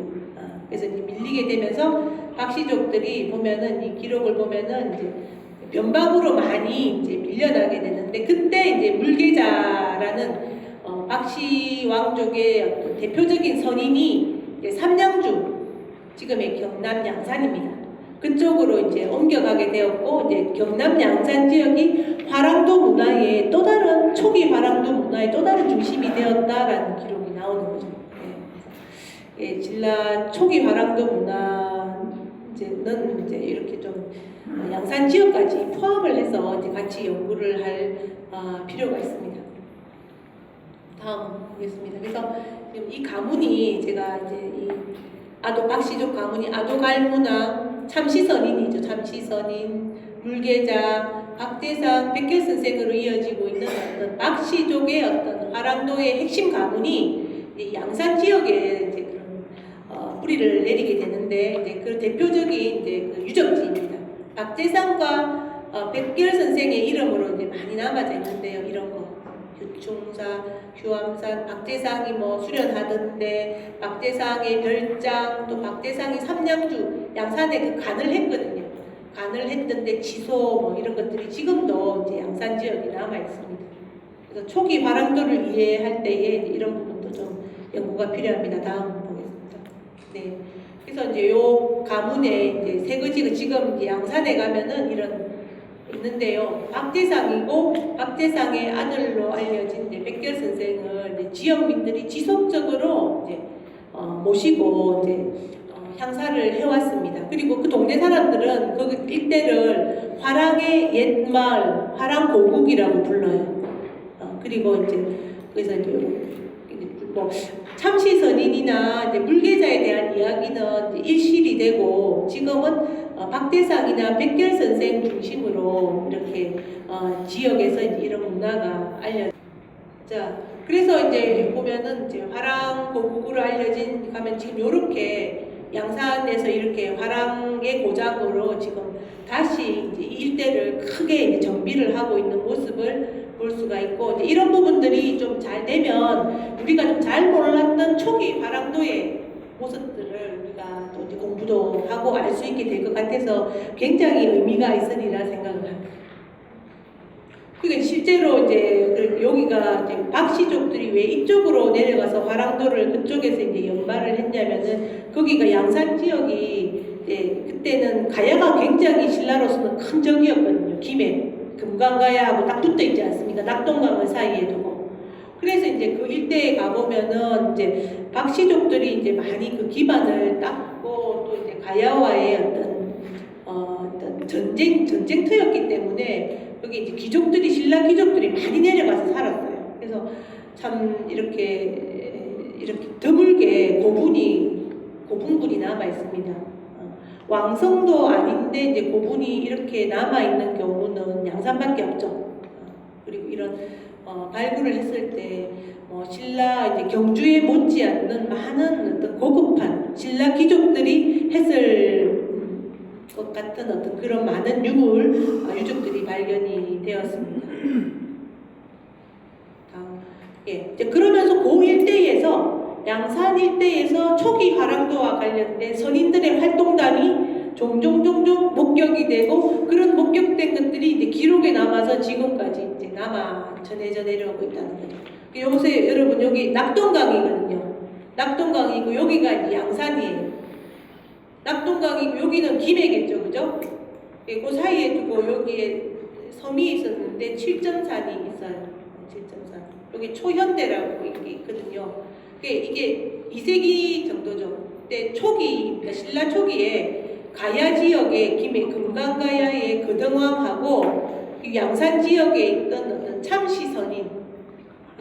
그래서 이제 밀리게 되면서 박씨족들이 보면은 이 기록을 보면은 이제 변방으로 많이 이제 밀려나게 되는데 그때 이제 물계자라는 박씨 왕족의 어떤 대표적인 선인이 이제 삼량주 지금의 경남 양산입니다. 그쪽으로 이제 옮겨가게 되었고 이제 경남 양산 지역이 화랑도 문화의 또 다른 초기 화랑도 문화의 또 다른 중심이 되었다라는 기록이 나오는 거죠. 네. 예, 신라 초기 화랑도 문화는 이제 이렇게 좀 양산 지역까지 포함을 해서 이제 같이 연구를 할 필요가 있습니다. 다음 보겠습니다. 그래서 지금 이 가문이 제가 이제 이 박씨족 가문이 아도갈문왕 참시선인이죠. 참시선인, 물계자, 박대상, 백결선생으로 이어지고 있는 어떤 박씨족의 어떤 화랑도의 핵심 가문이 양산 지역에 이제 그런 뿌리를 내리게 되는데 이제 그 대표적인 이제 그 유적지입니다. 박대상과 백결 선생의 이름으로 이제 많이 남아져 있는데요. 이런 거. 휴충사, 휴암산, 박재상이 뭐 수련하던데, 박재상의 별장, 또 박재상이 삼량주, 양산에 그 간을 했거든요. 간을 했던데 지소 뭐 이런 것들이 지금도 이제 양산 지역에 남아 있습니다. 그래서 초기 화랑도를 이해할 때에 이런 부분도 좀 연구가 필요합니다. 다음 보겠습니다. 네. 그래서 이제 요 가문에 이제 세거지가 지금 이제 양산에 가면은 이런 있는데요. 박재상이고 박재상의 아들로 알려진 이제 백결 선생을 이제 지역민들이 지속적으로 이제 모시고 이제 향사를 해왔습니다. 그리고 그 동네 사람들은 그 일대를 화랑의 옛마을, 화랑고국이라고 불러요. 그리고 이제 그래서 이제 뭐 참시선인이나 이제 물계자에 대한 이야기는 이제 일실이 되고 지금은 박대상이나 백결 선생 중심으로 이렇게 지역에서 이제 이런 문화가 자, 그래서 이제 보면은 이제 화랑고국으로 알려진 가면 지금 요렇게 양산에서 이렇게 화랑의 고장으로 지금 다시 이제 이 일대를 크게 이제 정비를 하고 있는 모습을 볼 수가 있고 이제 이런 부분들이 좀 잘 되면 우리가 좀 잘 몰랐던 초기 화랑도의 모습들을 우리가 또 이제 공부도 하고 알 수 있게 될 것 같아서 굉장히 의미가 있으리라 생각을 합니다. 그러니까 실제로 이제 여기가 이제 박씨족들이 왜 이쪽으로 내려가서 화랑도를 그쪽에서 이제 연발을 했냐면은 거기가 양산 지역이 이제 그때는 가야가 굉장히 신라로서는 큰 적이었거든요. 김해 금강가야하고 딱 붙어 있지 않습니까? 낙동강을 사이에 두고. 그래서 이제 그 일대에 가보면은 이제 박씨족들이 이제 많이 그 기반을 닦고 또 이제 가야와의 어떤 전쟁터였기 때문에 여기 이제 귀족들이 신라 귀족들이 많이 내려가서 살았어요. 그래서 참 이렇게 드물게 고분군이 남아 있습니다. 왕성도 아닌데 이제 고분이 이렇게 남아 있는 경우는 양산밖에 없죠. 그리고 이런 발굴을 했을 때 신라 이제 경주에 못지않는 많은 어떤 고급한 신라 귀족들이 했을 것 같은 어떤 그런 많은 유적들이 발견이 되었습니다. 예, 이제 그러면서 그 일대에서 양산 일대에서 초기 화랑도와 관련된 선인들의 활동담이 종종 목격이 되고 그런 목격된 것들이 이제 기록에 남아서 지금까지 이제 전해져 내려오고 있다는 거죠. 여보세요, 여러분 여기 낙동강이거든요. 낙동강이고 여기가 이제 양산이에요. 낙동강이고 여기는 김해겠죠, 그죠? 그 사이에 두고 여기에 섬이 있었는데 칠점산이 있어요. 칠점산. 여기 초현대라고 이게 있거든요. 이게 2세기 정도죠. 그때 초기, 그러니까 신라 초기에 가야 지역에 김해 금강가야의 거등왕하고 양산 지역에 있던 어떤 참시선인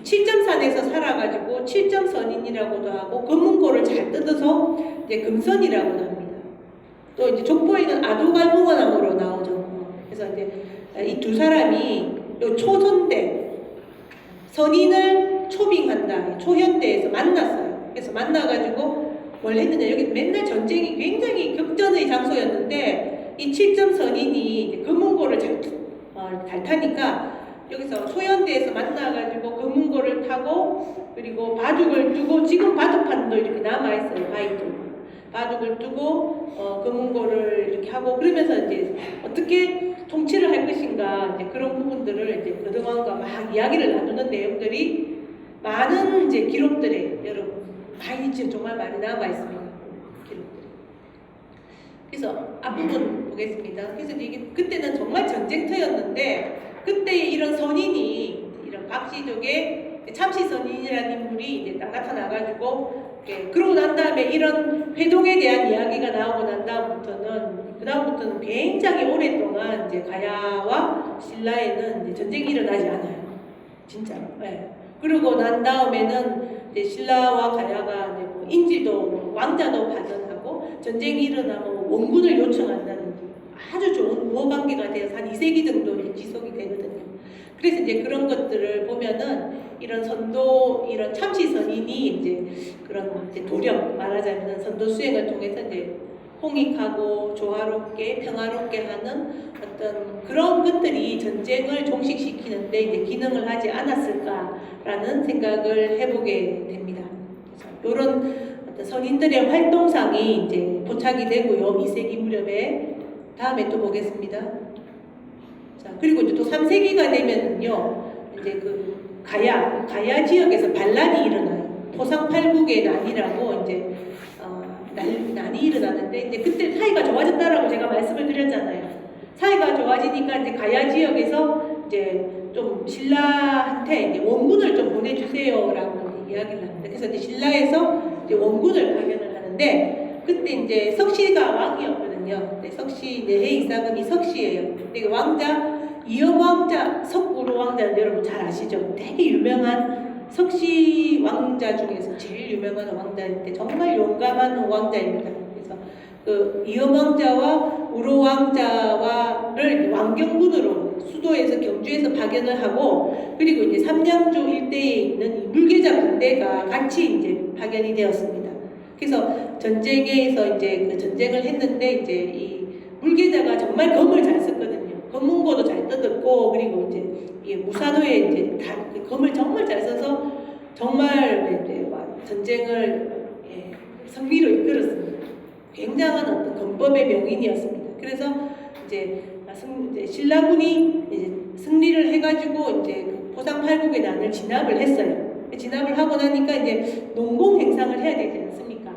칠점산에서 살아가지고 칠점선인이라고도 하고 금문고를 잘 뜯어서 이제 금선이라고 합니다. 또 이제 족보에는 아두갈무원왕으로 나오죠. 그래서 이제 이 두 사람이 요 초선대 선인을 초빙한다. 초현대에서 만났어요. 그래서 만나가지고 뭘 했느냐. 여기 맨날 전쟁이 굉장히 격전의 장소였는데 이 칠점 선인이 금문고를 잘 타니까 여기서 소현대에서 만나가지고 금문고를 타고 그리고 바둑을 두고 지금 바둑판도 이렇게 남아있어요. 바위도. 바둑을 두고 금문고를 이렇게 하고 그러면서 이제 어떻게 통치를 할 것인가 이제 그런 부분들을 이제 거등왕과 막 이야기를 나누는 내용들이 많은 이제 기록들에 여러분 많이 지금 정말 많이 남아 있습니다. 기록들이. 그래서 앞부분 보겠습니다. 그래서 이게 그때는 정말 전쟁터였는데 그때의 이런 선인이 이런 박씨족의 참시선인이라는 인물이 이제 딱 나타나가지고 그러고 난 다음에 이런 회동에 대한 이야기가 나오고 난 다음부터는 굉장히 오랫동안 이제 가야와 신라에는 이제 전쟁이 일어나지 않아요. 진짜로. 네. 그러고 난 다음에는 이제 신라와 가야가 이제 뭐 인질도 왕자도 파견하고 전쟁이 일어나면 원군을 요청한다는 아주 좋은 우호 관계가 되어서 한 2세기 정도 이제 지속이 되거든요. 그래서 이제 그런 것들을 보면은 이런 이런 참시 선인이 이제 그런 이제 도력 말하자면 선도 수행을 통해서 이제 홍익하고 조화롭게 평화롭게 하는 어떤 그런 것들이 전쟁을 종식시키는데 이제 기능을 하지 않았을까라는 생각을 해보게 됩니다. 이런 어떤 선인들의 활동상이 이제 포착이 되고요. 2세기 무렵에 다음에 또 보겠습니다. 자, 그리고 이제 또 3세기가 되면은요, 이제 그 가야 지역에서 반란이 일어나요. 토상팔국의 난이라고 이제 난이 일어나는데 이제 그때 사이가 좋아졌다라고 제가 말씀을 드렸잖아요. 사이가 좋아지니까 이제 가야 지역에서 이제 좀 신라한테 이제 원군을 좀 보내주세요라고 이야기를 하는데 그래서 이제 신라에서 이제 원군을 파견을 하는데 그때 이제 석시가 왕이었거든요. 석시 내해 이사금이 석시예요. 근데 왕자 이영 왕자 석구로 왕자는 여러분 잘 아시죠? 되게 유명한 석시 왕자 중에서 제일 유명한 왕자인데 정말 용감한 왕자입니다. 그래서 그 이영 왕자와 우로 왕자와를 왕경군으로 수도에서 경주에서 파견을 하고 그리고 이제 삼량주 일대에 있는 이 물계자 군대가 같이 이제 파견이 되었습니다. 그래서 전쟁에서 이제 그 전쟁을 했는데 이제 이 물계자가 정말 검을 잘 썼거든요. 검문고도 잘 뜯었고 그리고 이제 무사도에 이제 검을 정말 잘 써서 정말 이제 전쟁을 승리로 이끌었습니다. 굉장한 어떤 검법의 명인이었습니다. 그래서 이제 신라군이 이제 승리를 해가지고 이제 포상팔국의 난을 진압을 했어요. 진압을 하고 나니까 이제 농공 행상을 해야 되지 않습니까?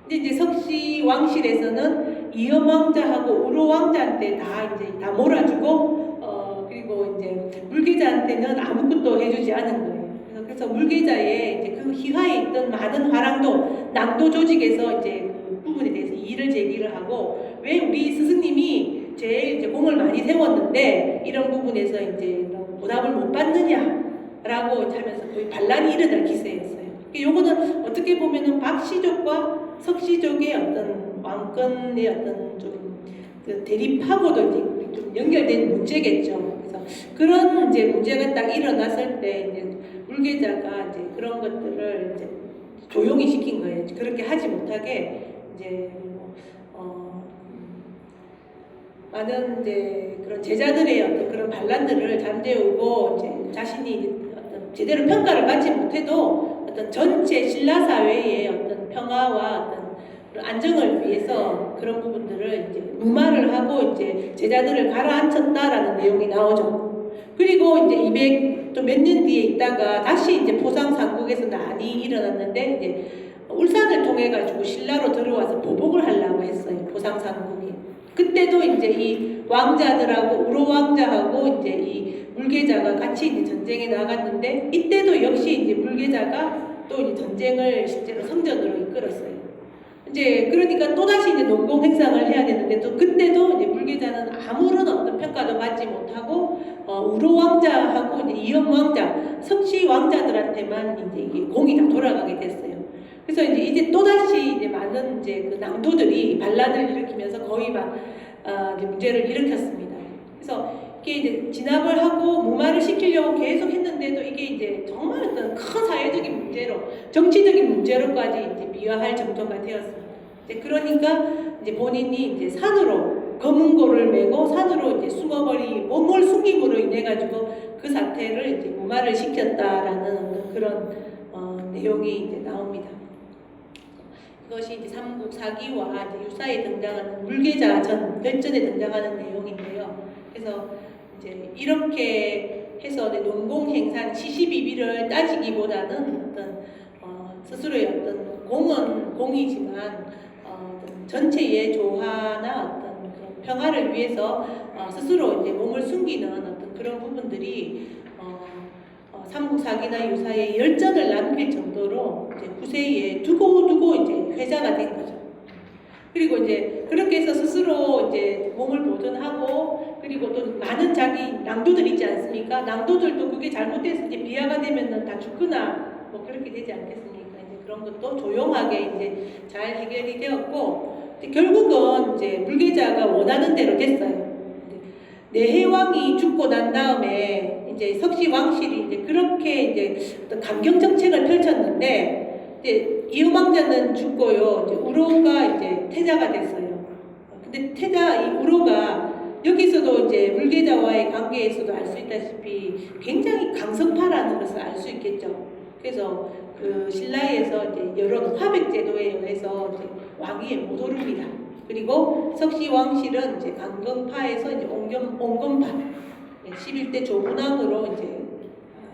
근데 이제 석시 왕실에서는 이엄 왕자하고 우로 왕자한테 다 몰아주고 그리고 이제 물계자한테는 아무것도 해주지 않은 거예요. 그래서 물계자의 이제 그 희화에 있던 많은 화랑도 남도 조직에서 이제 그 부분에 대해서 이의를 제기를 하고 왜 우리 스승님이 제일 이제 공을 많이 세웠는데 이런 부분에서 이제 보답을 못 받느냐라고 하면서 거의 반란이 일어날 기세였어요. 요거는 어떻게 보면은 박씨족과 석씨족의 어떤 왕권의 어떤 좀그 대립하고도 이제 좀 연결된 문제겠죠. 그래서 그런 이제 문제가 딱 일어났을 때 이제 물계자가 이제 그런 것들을 이제 조용히 시킨 거예요. 그렇게 하지 못하게 이제 많은 이제 그런 제자들의 어떤 그런 반란들을 잠재우고 이제 자신이 이제 어떤 제대로 평가를 받지 못해도 어떤 전체 신라 사회의 어떤 평화와 어떤 그런 안정을 위해서 그런 부분들을 이제 무마를 하고 이제 제자들을 가라앉혔다라는 내용이 나오죠. 그리고 이제 200 또 몇 년 뒤에 있다가 다시 이제 포상 삼국에서 난이 일어났는데 이제 울산을 통해 가지고 신라로 들어와서 보복을 하려고 했어요. 포상 삼국이. 그때도 이제 이 왕자들하고 우로 왕자하고 이제 이 물계자가 같이 이제 전쟁에 나갔는데 이때도 역시 이제 물계자가 또 이제 전쟁을 실제로 성전으로 이끌었어요. 이제 그러니까 또 다시 이제 농공 행상을 해야 되는데 또 그때도 이제 물계자는 아무런 어떤 평가도 받지 못하고 우로 왕자하고 이제 이엄 왕자, 석시 왕자들한테만 이제 이게 공이 다 돌아가게 됐어요. 그래서 이제 또 다시 이제 많은 이제 그 낭도들이 반란을 일으키면서 거의 막 이제 문제를 일으켰습니다. 그래서 이게 이제 진압을 하고 무마를 시키려고 계속 했는데도 이게 이제 정말 어떤 큰 사회적인 문제로, 정치적인 문제로까지 이제 비화할 정도가 되었습니다. 이제 그러니까 이제 본인이 이제 산으로 검은고를 메고 산으로 이제 몸을 숨김으로 인해 가지고 그 사태를 이제 무마를 시켰다라는 어떤 그런 내용이 이제 나옵니다. 이것이 이제 삼국 사기와 이제 유사에 등장하는 물계자 결전에 등장하는 내용인데요. 그래서 이제 이렇게 해서 농공 행상 시시비비를 따지기보다는 어떤 스스로의 어떤 공은 공이지만 어떤 전체의 조화나 어떤 그런 평화를 위해서 스스로 이제 몸을 숨기는 어떤 그런 부분들이 삼국 사기나 유사에 열전을 남길 정도로 이제 구세에 두고두고 이제 회자가 된 거죠. 그리고 이제 그렇게 해서 스스로 이제 몸을 보존하고 그리고 또 많은 자기 낭도들 있지 않습니까? 낭도들도 그게 잘못돼서 이제 비하가 되면은 다 죽거나 뭐 그렇게 되지 않겠습니까? 이제 그런 것도 조용하게 이제 잘 해결이 되었고 이제 결국은 이제 물계자가 원하는 대로 됐어요. 내해왕이 죽고 난 다음에 이제 석시 왕실이 이제 그렇게 이제 어떤 강경 정책을 펼쳤는데 이제 이엄 왕자는 죽고요. 이제 우로가 이제 태자가 됐어요. 근데 태자 이 우로가 여기서도 이제 물계자와의 관계에서도 알 수 있다시피 굉장히 강성파라는 것을 알 수 있겠죠. 그래서 그 신라에서 이제 여러 화백 제도에 의해서 이제 왕위에 못 오릅니다. 그리고 석시왕실은 이제 강경파에서 이제 온건파 11대 조문왕으로 이제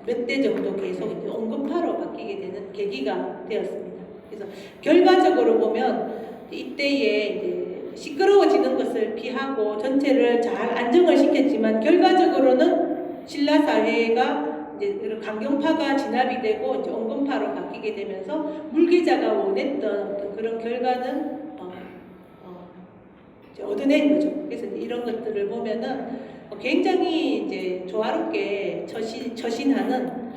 몇 대 정도 계속 이제 온건파로 바뀌게 되는 계기가 되었습니다. 그래서 결과적으로 보면 이때에 이제 시끄러워지는 것을 피하고 전체를 잘 안정을 시켰지만 결과적으로는 신라 사회가 이제 강경파가 진압이 되고 이제 온건파로 바뀌게 되면서 물계자가 원했던 어떤 그런 결과는 이제 얻어낸 거죠. 그래서 이런 것들을 보면은 굉장히 이제 조화롭게 처신하는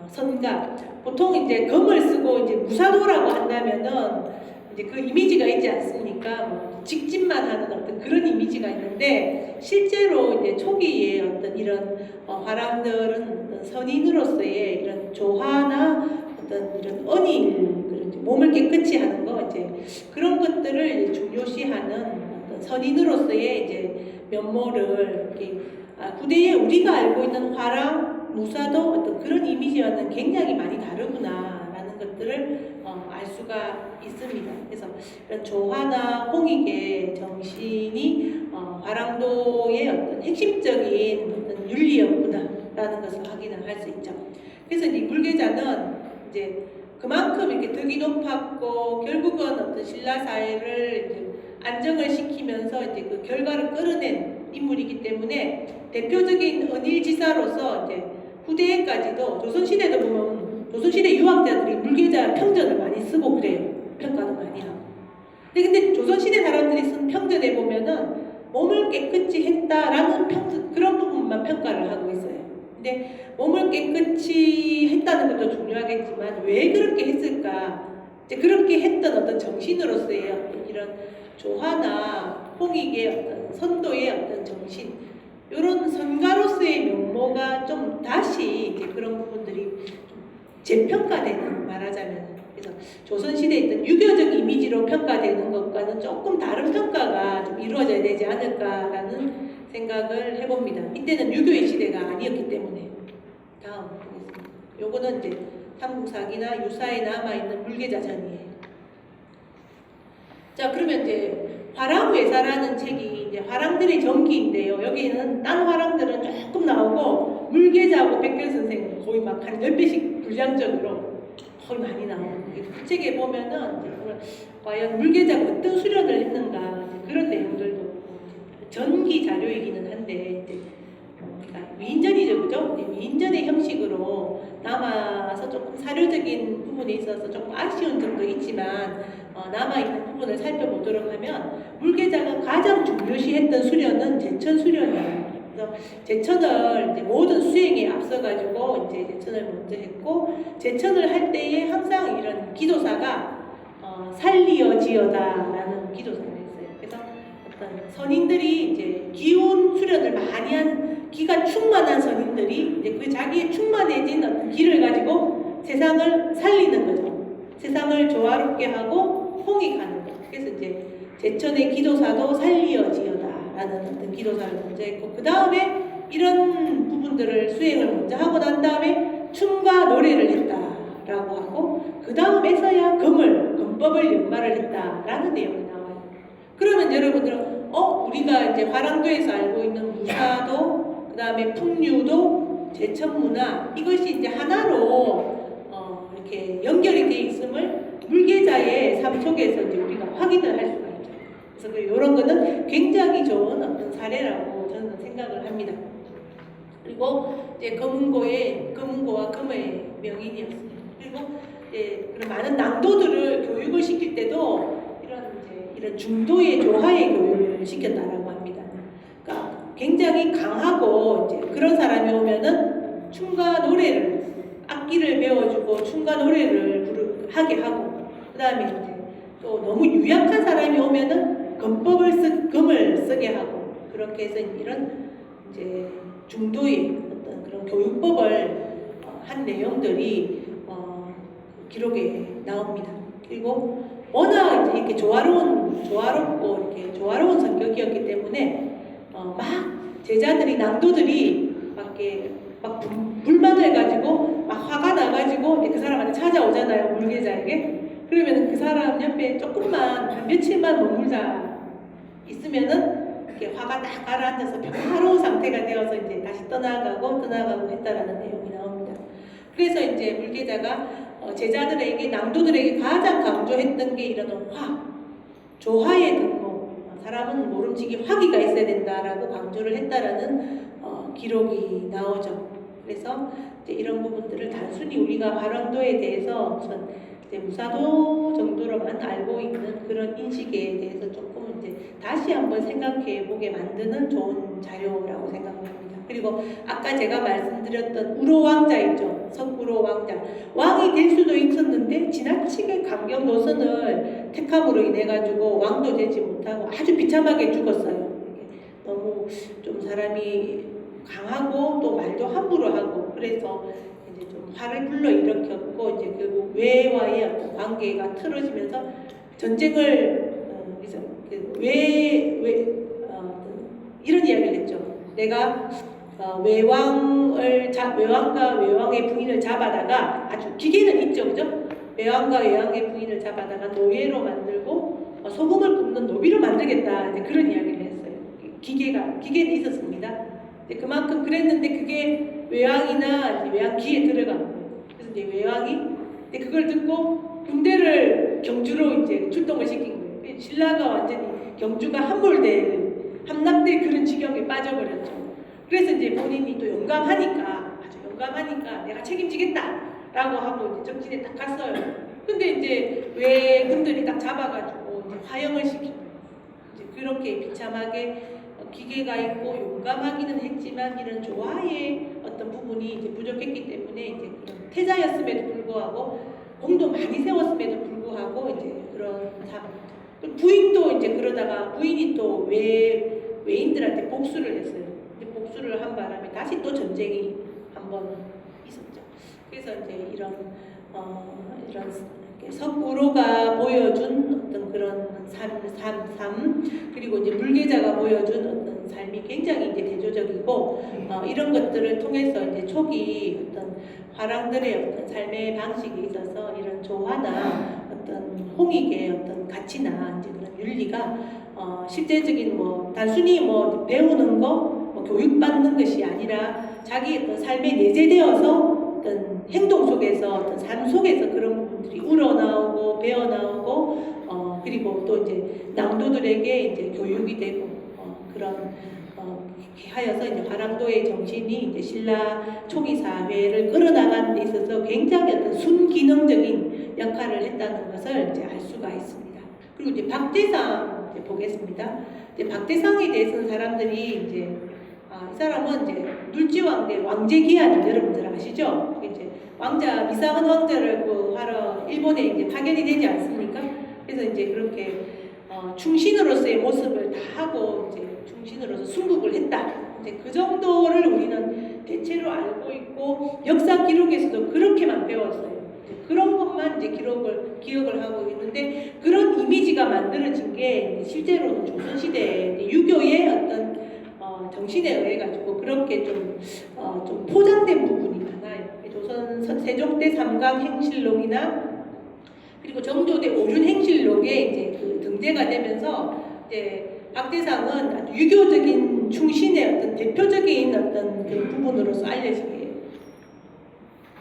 선가. 보통 이제 검을 쓰고 이제 무사도라고 한다면은 이제 그 이미지가 있지 않습니까? 뭐 직진만 하는 어떤 그런 이미지가 있는데 실제로 이제 초기에 어떤 이런 화랑들은 어떤 선인으로서의 이런 조화나 어떤 이런 언일, 그런 몸을 깨끗이 하는 거 이제 그런 것들을 중요시하는 어떤 선인으로서의 이제 면모를 이렇게 구대에 우리가 알고 있는 화랑, 무사도 어떤 그런 이미지와는 굉장히 많이 다르구나라는 것들을 알 수가 있습니다. 그래서 이런 조화나 홍익의 정신이 화랑도의 어떤 핵심적인 어떤 윤리였구나라는 것을 확인을 할 수 있죠. 그래서 이 물계자는 이제 그만큼 이렇게 덕이 높았고 결국은 어떤 신라 사회를 이제 안정을 시키면서 이제 그 결과를 끌어낸 인물이기 때문에 대표적인 언일지사로서 이제 후대에까지도 조선시대도 보면 조선시대 유학자들이 물계자 평전을 많이 쓰고 그래요. 평가도 많이 하고. 근데 조선시대 사람들이 쓴 평전에 보면은 몸을 깨끗이 했다라는 그런 부분만 평가를 하고 있어요. 근데 몸을 깨끗이 했다는 것도 중요하겠지만 왜 그렇게 했을까? 이제 그렇게 했던 어떤 정신으로서의 어떤 이런 조화나 홍익의 어떤 선도의 어떤 정신, 이런 선가로서의 면모가 좀 다시 이제 그런 부분들이 좀 재평가되는, 말하자면 그래서 조선시대에 있던 유교적 이미지로 평가되는 것과는 조금 다른 평가가 좀 이루어져야 되지 않을까라는 생각을 해봅니다. 이때는 유교의 시대가 아니었기 때문에. 다음 보겠습니다. 요거는 이제 삼국사기나 유사에 남아있는 물계자전이에요. 자, 그러면 이제 화랑외사라는 책이 이제 화랑들의 전기인데요. 여기는 딴 화랑들은 조금 나오고 물계자하고 백결선생은 거의 막 한 10배씩 분량적으로 거의 많이 나오는 그 책에 보면은 이제 과연 물계자가 어떤 수련을 했는가 그런 내용들도 전기 자료이기는 한데 이제 위인전이죠, 그죠? 위인전의 형식으로 남아서 조금 사료적인 부분에 있어서 조금 아쉬운 점도 있지만 남아있는 부분을 살펴보도록 하면 물계자가 가장 중요시했던 수련은 제천 수련이에요. 그래서 제천을 이제 모든 수행에 앞서가지고 이제 제천을 먼저 했고 제천을 할 때에 항상 이런 기도사가 살리어지어다라는 기도사가 있어요. 그래서 어떤 선인들이 이제 기운 수련을 많이 한 기가 충만한 선인들이 이제 그 자기의 충만해진 어떤 기를 가지고 세상을 살리는 거죠. 세상을 조화롭게 하고 홍익하는 거. 그래서 이제 제천의 기도사도 살리어지어다라는 어떤 기도사를 먼저 했고 그 다음에 이런 부분들을 수행을 먼저 하고 난 다음에 춤과 노래를 했다라고 하고 그 다음에서야 검법을 연마를 했다라는 내용이 나와요. 그러면 여러분들은 우리가 이제 화랑도에서 알고 있는 무사도 그 다음에 풍류도 제천문화 이것이 이제 하나로 이렇게 연결이 되어 있음을 물계자의 삶 속에서 이제 우리가 확인을 할 수가 있죠. 그래서 이런 거는 굉장히 좋은 어떤 사례라고 저는 생각을 합니다. 그리고 이제 검은고와 금의 명인이었습니다. 그리고 이제 그런 많은 낭도들을 교육을 시킬 때도 이런 중도의 조화의 교육을 시켰다라고 합니다. 그러니까 굉장히 강하고 이제 그런 사람이 오면은 춤과 노래를 악기를 배워주고 춤과 노래를 하게 하고 그 다음에 이제 또 너무 유약한 사람이 오면은 금을 쓰게 하고 그렇게 해서 이런 이제 중도의 어떤 그런 교육법을 한 내용들이 기록에 나옵니다. 그리고 워낙 이제 이렇게 조화롭고 이렇게 조화로운 성격이었기 때문에 막 제자들이 낭도들이 막 이렇게 막 불만을 가지고 막 화가 나가지고 이제 그 사람한테 찾아오잖아요, 물계자에게. 그러면 그 사람 옆에 조금만 한 며칠만 머물자 있으면은 이렇게 화가 딱 가라앉아서 평화로운 상태가 되어서 이제 다시 떠나가고 했다라는 내용이 나옵니다. 그래서 이제 물계자가 제자들에게 낭도들에게 가장 강조했던 게 이런 조화의 등목, 사람은 모름지기 화기가 있어야 된다라고 강조를 했다라는 기록이 나오죠. 그래서 이제 이런 부분들을 단순히 우리가 화랑도에 대해서 우선 이제 무사도 정도로만 알고 있는 그런 인식에 대해서 조금 이제 다시 한번 생각해 보게 만드는 좋은 자료라고 생각합니다. 그리고 아까 제가 말씀드렸던 우로왕자 있죠. 석우로왕자. 왕이 될 수도 있었는데 지나치게 강경 노선을 택함으로 인해 가지고 왕도 되지 못하고 아주 비참하게 죽었어요. 너무 좀 사람이 강하고 또 말도 함부로 하고 그래서 이제 좀 화를 불러 일으켰고 이제 결국 외와의 어떤 관계가 틀어지면서 전쟁을 그래서 이런 이야기를 했죠. 내가 외왕과 외왕의 부인을 잡아다가 아주 기계는 있죠, 그죠? 외왕과 외왕의 부인을 잡아다가 노예로 만들고 소금을 굽는 노비로 만들겠다 이제 그런 이야기를 했어요. 기계는 있었습니다. 그만큼 그랬는데 그게 외왕이나 외왕 귀에 들어간 거예요. 그래서 이제 외왕이 그걸 듣고 군대를 경주로 이제 출동을 시킨 거예요. 신라가 완전히 경주가 함락될 그런 지경에 빠져버렸죠. 그래서 이제 본인이 또 아주 용감하니까 내가 책임지겠다라고 하고 이제 정진에 딱 갔어요. 근데 이제 외군들이 딱 잡아가지고 이제 화형을 시키고 이제 그렇게 비참하게 기계가 있고 용감하기는 했지만 이런 조화의 어떤 부분이 이제 부족했기 때문에 이제 그런 태자였음에도 불구하고 공도 많이 세웠음에도 불구하고 이제 그런 부인도 이제 그러다가 부인이 또 외인들한테 복수를 했어요. 복수를 한 바람에 다시 또 전쟁이 한번 있었죠. 그래서 이제 이런 석우로가 보여준 어떤 그런 삶 그리고 이제 물계자가 보여준 어떤 삶이 굉장히 이제 대조적이고 이런 것들을 통해서 이제 초기 어떤 화랑들의 어떤 삶의 방식에 있어서 이런 조화나 어떤 홍익의 어떤 가치나 이제 그런 윤리가 실제적인 단순히 배우는 거 교육받는 것이 아니라 자기 어떤 삶에 내재되어서 어떤 행동 속에서 어떤 삶 속에서 그런 부분들이 우러나오고 배어나오고 그리고 또 이제 낭도들에게 이제 교육이 되고 그런 하여서 이제 화랑도의 정신이 이제 신라 초기 사회를 끌어나가는 데 있어서 굉장히 어떤 순기능적인 역할을 했다는 것을 이제 알 수가 있습니다. 그리고 이제 박대상 이제 보겠습니다. 이제 박대상에 대해서는 사람들이 이제 이 사람은 이제 눌지왕대 왕제기한 여러분들 아시죠? 이제 미상은 왕자를 하러 일본에 이제 파견이 되지 않습니까? 그래서 이제 그렇게 충신으로서의 모습을 다 하고 이제 충신으로서 순국을 했다. 이제 그 정도를 우리는 대체로 알고 있고 역사 기록에서도 그렇게만 배웠어요. 그런 것만 이제 기억을 하고 있는데 그런 이미지가 만들어진 게 실제로는 조선시대 유교의 어떤 정신에 의해 가지고 그렇게 좀 포장된 부분이 많아요. 조선 세종대 삼강행실록이나 그리고 정조대 오륜행실록에 이제 그 등재가 되면서 이제 박대상은 아주 유교적인 충신의 어떤 대표적인 어떤 그 부분으로서 알려지게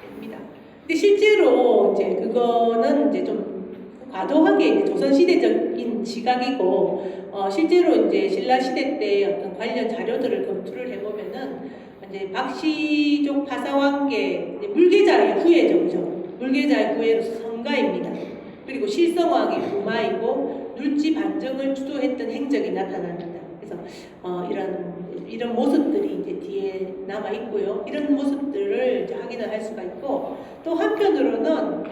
됩니다. 근데 실제로 이제 그거는 이제 좀 과도하게 이제 조선시대적인 시각이고 실제로 이제 신라시대 때 어떤 관련 자료들을 검토를 해보면은 이제 박씨족 파사왕계 물계자의 후예죠, 그죠? 물계자의 후예로서 성가입니다. 그리고 실성왕의 부마이고 눌지 반정을 주도했던 행적이 나타납니다. 그래서 이런 모습들이 이제 뒤에 남아 있고요. 이런 모습들을 이제 확인을 할 수가 있고 또 한편으로는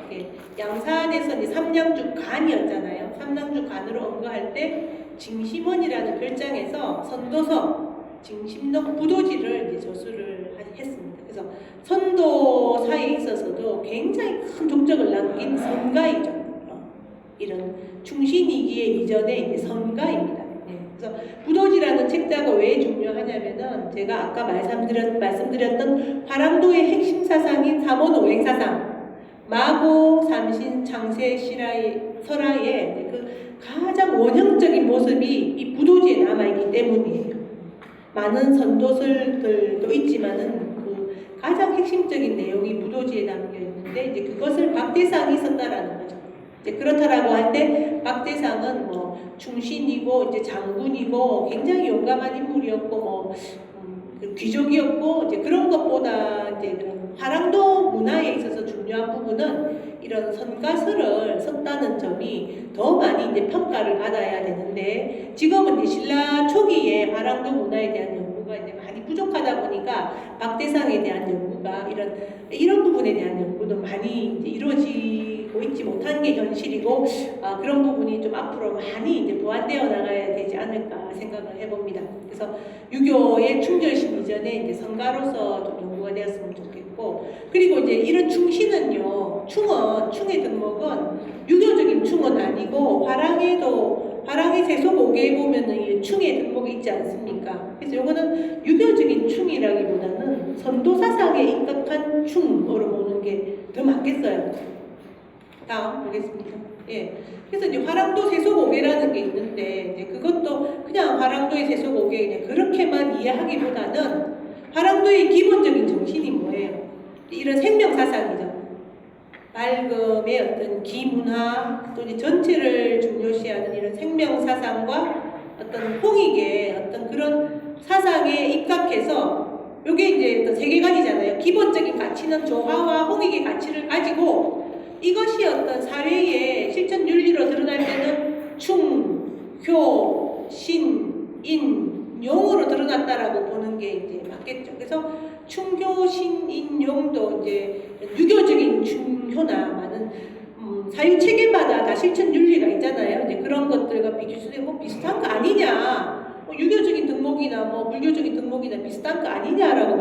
양산에서 이제 삼량주 간이었잖아요. 삼량주 간으로 언거할 때 징심원이라는 별장에서 선도서 징심록 부도지를 이제 저수를 했습니다. 그래서 선도 사이에 있어서도 굉장히 큰 족적을 남긴 성가이죠. 이런 충신이기의 이전에 이제 선가입니다. 그래서 부도지라는 책자가 왜 중요하냐면은 제가 아까 말씀드렸던 화랑도의 핵심 사상인 삼원오행 사상, 마고, 삼신, 창세, 설화의 그 가장 원형적인 모습이 이 부도지에 남아있기 때문이에요. 많은 선도설들도 있지만은 그 가장 핵심적인 내용이 부도지에 담겨 있는데 이제 그것을 박대상이 썼다라는 거죠. 이제 그렇다라고 할 때 박대상은 뭐 충신이고 이제 장군이고 굉장히 용감한 인물이었고 뭐 귀족이었고 이제 그런 것보다 이제 그런 화랑도 문화에 있어서 중요한 부분은 이런 선가설을 썼다는 점이 더 많이 이제 평가를 받아야 되는데 지금은 이제 신라 초기에 화랑도 문화에 대한 연구가 이제 많이 부족하다 보니까 박대상에 대한 연구가 이런 부분에 대한 연구도 많이 이제 이루어지고 있지 못한 게 현실이고 그런 부분이 좀 앞으로 많이 이제 보완되어 나가야 되지 않을까 생각을 해봅니다. 그래서 유교의 충절심 이전에 이제 성가로서 좀 연구가 되었으면 좋겠고 그리고 이제 이런 충신은요 충의 덕목은 유교적인 충은 아니고 화랑의 세속 5개에 보면은 이 충의 덕목이 있지 않습니까? 그래서 이거는 유교적인 충이라기보다는 선도 사상에 입각한 충으로 보는 게 더 맞겠어요. 다음 보겠습니다. 예. 그래서 이제 화랑도 세속 5개라는 게 있는데 이제 그것도 그냥 화랑도의 세속 5개 그렇게만 이해하기보다는 화랑도의 기본적인 정신이 뭐예요? 이런 생명 사상이죠. 맑음의 어떤 기문화 또 이제 전체를 중요시하는 이런 생명 사상과 어떤 홍익의 어떤 그런 사상에 입각해서 이게 이제 어떤 세계관이잖아요. 기본적인 가치는 조화와 홍익의 가치를 가지고 이것이 어떤 사회의 실천 윤리로 드러날 때는 충, 효, 신, 인, 용으로 드러났다라고 보는 게 이제 맞겠죠. 그래서 충효, 신, 인, 용도 이제 유교적인 충효나 많은 사유 체계마다 다 실천 윤리가 있잖아요. 이제 그런 것들과 비교해서 뭐 비슷한 거 아니냐, 뭐 유교적인 덕목이나 뭐 불교적인 덕목이나 비슷한 거 아니냐라고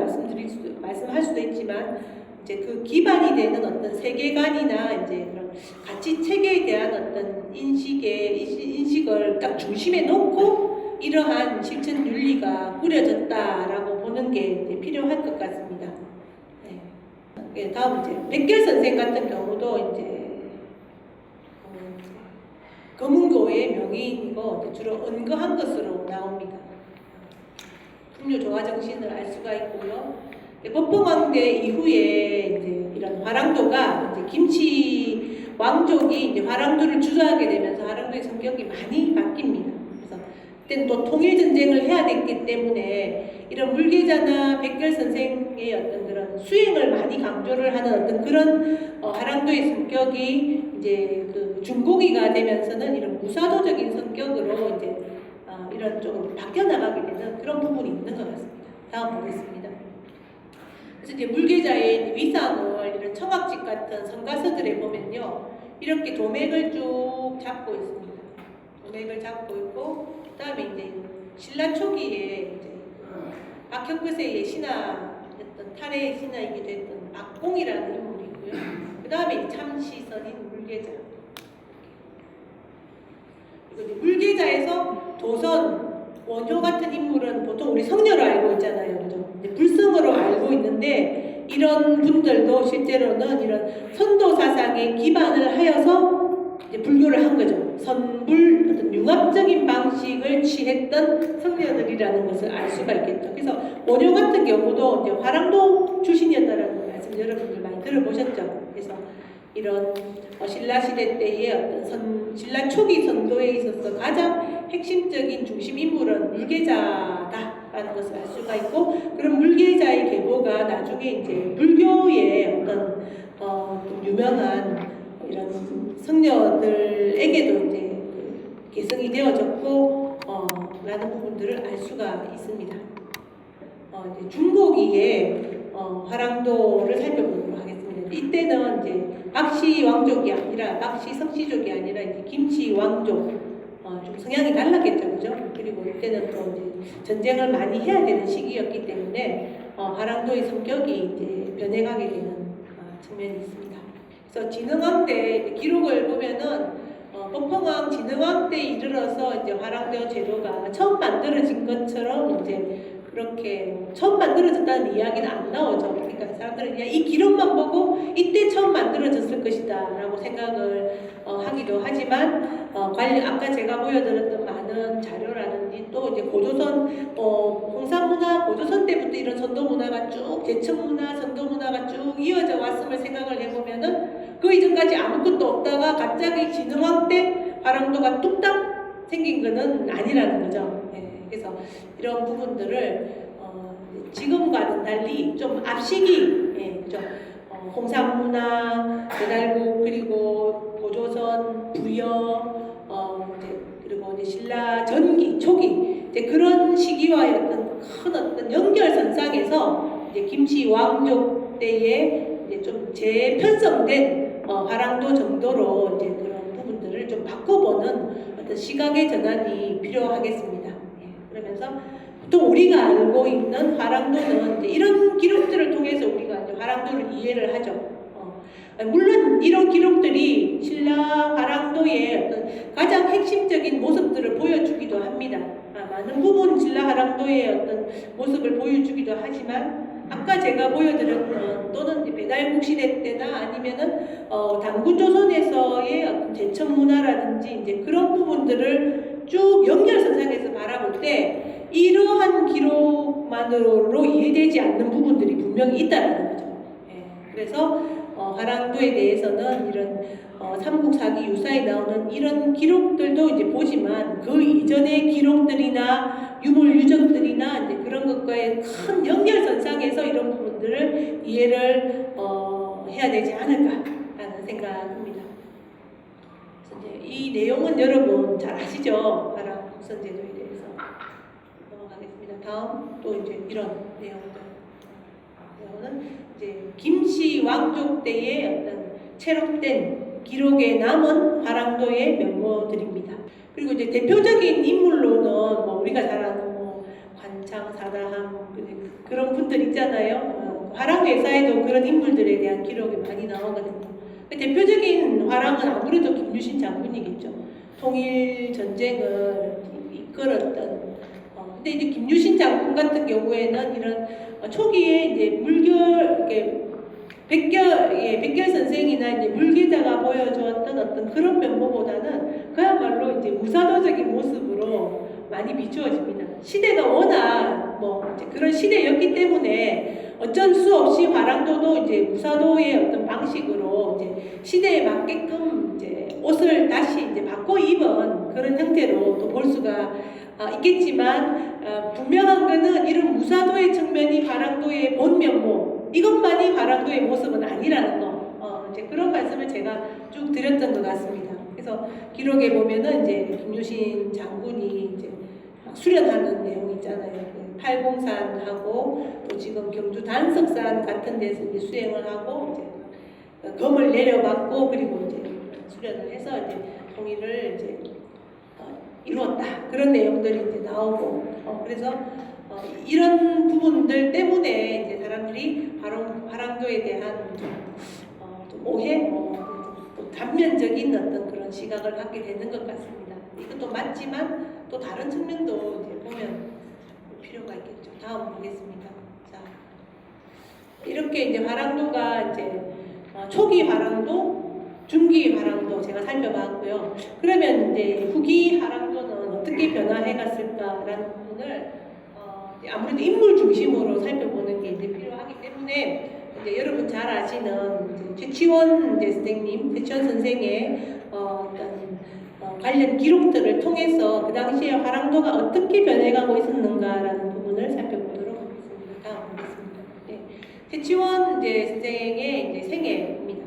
말씀할 수도 있지만. 이제 그 기반이 되는 어떤 세계관이나 이제 그런 가치 체계에 대한 어떤 인식을 딱 중심에 놓고 이러한 실천 윤리가 꾸려졌다라고 보는 게 이제 필요할 것 같습니다. 네. 다음 이제 백결 선생 같은 경우도 이제 검은고의 명의이고 주로 언거한 것으로 나옵니다. 풍류 조화 정신을 알 수가 있고요. 법봉왕대 이후에 이제 이런 화랑도가 이제 김치 왕족이 이제 화랑도를 주도하게 되면서 화랑도의 성격이 많이 바뀝니다. 그래서 그때는 또 통일 전쟁을 해야 됐기 때문에 이런 물계자나 백결 선생의 어떤 그런 수행을 많이 강조를 하는 어떤 그런 화랑도의 성격이 이제 그 중고기가 되면서는 이런 무사도적인 성격으로 이제 이런 쪽으로 바뀌어 나가게 되는 그런 부분이 있는 것 같습니다. 다음 보겠습니다. 그래서 이제 물계자의 위상을 이런 청학집 같은 성가서들에 보면요, 이렇게 도맥을 쭉 잡고 있습니다. 도맥을 잡고 있고, 그다음에 이제 신라 초기에 이제 박혁거세의 신하였던 탈의 신하이기도 했던 박공이라는 인물이고요. 그다음에 참시선인 물계자. 그리고 이제 물계자에서 도선 원효 같은 인물은 보통 우리 성녀로 알고 있잖아요. 그죠? 불성으로 알고 있는데 이런 분들도 실제로는 이런 선도 사상에 기반을 하여서 이제 불교를 한 거죠. 선불 어떤 융합적인 방식을 취했던 성녀들이라는 것을 알 수가 있겠죠. 그래서 원효 같은 경우도 이제 화랑도 출신이었다라는 말씀 여러분들 많이 들어보셨죠. 그래서 이런 신라 시대 때의 어떤 신라 초기 선도에 있어서 가장 핵심적인 중심 인물은 물계자다라는 것을 알 수가 있고, 그런 물계자의 계보가 나중에 이제 불교의 어떤 좀 유명한 이런 성녀들에게도 이제 계승이 되어졌고 라는 부분들을 알 수가 있습니다. 이제 중고기의 화랑도를 살펴보도록 하겠습니다. 이때는 이제 박씨 왕족이 아니라 박씨 석씨족이 아니라 이제 김치 왕족 좀 성향이 달랐겠죠, 그죠? 그리고 이때는 또 이제 전쟁을 많이 해야 되는 시기였기 때문에 화랑도의 성격이 이제 변해가게 되는 측면이 있습니다. 그래서 진흥왕대 기록을 보면은 업흥왕 진흥왕 때 이르러서 이제 화랑도 제도가 처음 만들어진 것처럼 이제 그렇게 처음 만들어졌다는 이야기는 안 나오죠. 그러니까 사람들은 그냥 이 기록만 보고 이때 처음 만들어졌을 것이다라고 생각을 하기도 하지만 아까 제가 보여드렸던 많은 자료라든지 또 이제 고조선 홍산문화 고조선 때부터 이런 선도문화가 쭉 제천문화 선도문화가 쭉 이어져 왔음을 생각을 해보면은 그 이전까지 아무것도 없다가 갑자기 진흥왕 때 화랑도가 뚝딱 생긴 거는 아니라는 거죠. 그래서 이런 부분들을 지금과는 달리 좀 앞시기, 그죠? 홍산문화, 배달국 그리고 고조선, 부여, 그리고 이제 신라 전기 초기 이제 그런 시기와의 어떤 연결선상에서 이제 김씨 왕족 때에 이제 좀 재편성된 화랑도 정도로 이제 그런 부분들을 좀 바꿔보는 어떤 시각의 전환이 필요하겠습니다. 그러면서 보통 우리가 알고 있는 화랑도는 이제 이런 기록들을 통해서 우리가 이제 화랑도를 이해를 하죠. 물론 이런 기록들이 신라 화랑도의 어떤 가장 핵심적인 모습들을 보여주기도 합니다. 많은 부분 신라 화랑도의 어떤 모습을 보여주기도 하지만 아까 제가 보여드렸던 또는 배달국 시대 때나 아니면은 당군조선에서의 어떤 제천 문화라든지 이제 그런 부분들을 쭉 연결선상에서 바라볼 때 이러한 기록만으로 이해되지 않는 부분들이 분명히 있다는 거죠. 그래서 화랑도에 대해서는 이런 삼국사기 유사에 나오는 이런 기록들도 이제 보지만 그 이전의 기록들이나 유물 유적들이나 이제 그런 것과의 큰 연결선상에서 이런 부분들을 이해를 해야 되지 않을까라는 생각입니다. 그래서 이제 이 내용은 여러분 잘 아시죠? 화랑 국선제도에 대해서 넘어가겠습니다. 다음 또 이제 이런 내용들. 이거는 이제 김씨 왕족 때의 어떤 체록된 기록에 남은 화랑도의 면모들입니다. 그리고 이제 대표적인 인물로는 뭐 우리가 잘 아는 뭐 관창, 사다함 그런 분들 있잖아요. 화랑회사에도 그런 인물들에 대한 기록이 많이 나오거든요. 대표적인 화랑은 아무래도 김유신 장군이겠죠. 통일 전쟁을 이끌었던. 근데 이제 김유신 장군 같은 경우에는 이런 초기에 이제 백결 선생이나 이제 물계자가 보여주었던 어떤 그런 면모보다는 그야말로 이제 무사도적인 모습으로 많이 비추어집니다. 시대가 워낙 뭐 이제 그런 시대였기 때문에 어쩔 수 없이 화랑도도 이제 무사도의 어떤 방식으로 이제 시대에 맞게끔 이제 옷을 다시 이제 바꿔 입은 그런 형태로 또 볼 수가 있겠지만 분명한 것은 이런 무사도의 측면이 화랑도의 본 면모 이것만이 화랑도의 모습은 아니라는 거 이제 그런 말씀을 제가 쭉 드렸던 것 같습니다. 그래서 기록에 보면은 이제 김유신 장군이 이제 수련하는 내용이 있잖아요. 팔공산하고 또 지금 경주 단석산 같은 데서 이제 수행을 하고 이제 검을 내려받고 그리고 이제 수련을 해서 이제 통일을 이제 이루었다. 그런 내용들이 이제 나오고 그래서 이런 부분들 때문에 이제 사람들이 화랑도에 대한 좀 오해, 또 단면적인 어떤 그런 시각을 갖게 되는 것 같습니다. 이것도 맞지만 또 다른 측면도 이제 보면 필요가 있겠죠. 다음 보겠습니다. 자, 이렇게 이제 화랑도가 이제 초기 화랑도, 중기 화랑도 제가 살펴봤고요. 그러면 이제 후기 화랑도는 어떻게 변화해 갔을까라는 부분을 아무래도 인물 중심으로 살펴보는 게 이제 필요하기 때문에 이제 여러분 잘 아시는 이제 최치원 선생의 어떤 관련 기록들을 통해서 그 당시에 화랑도가 어떻게 변해가고 있었는가라는 부분을 살펴보도록 하겠습니다. 다음 보겠습니다. 네. 최치원 선생의 이제 생애입니다.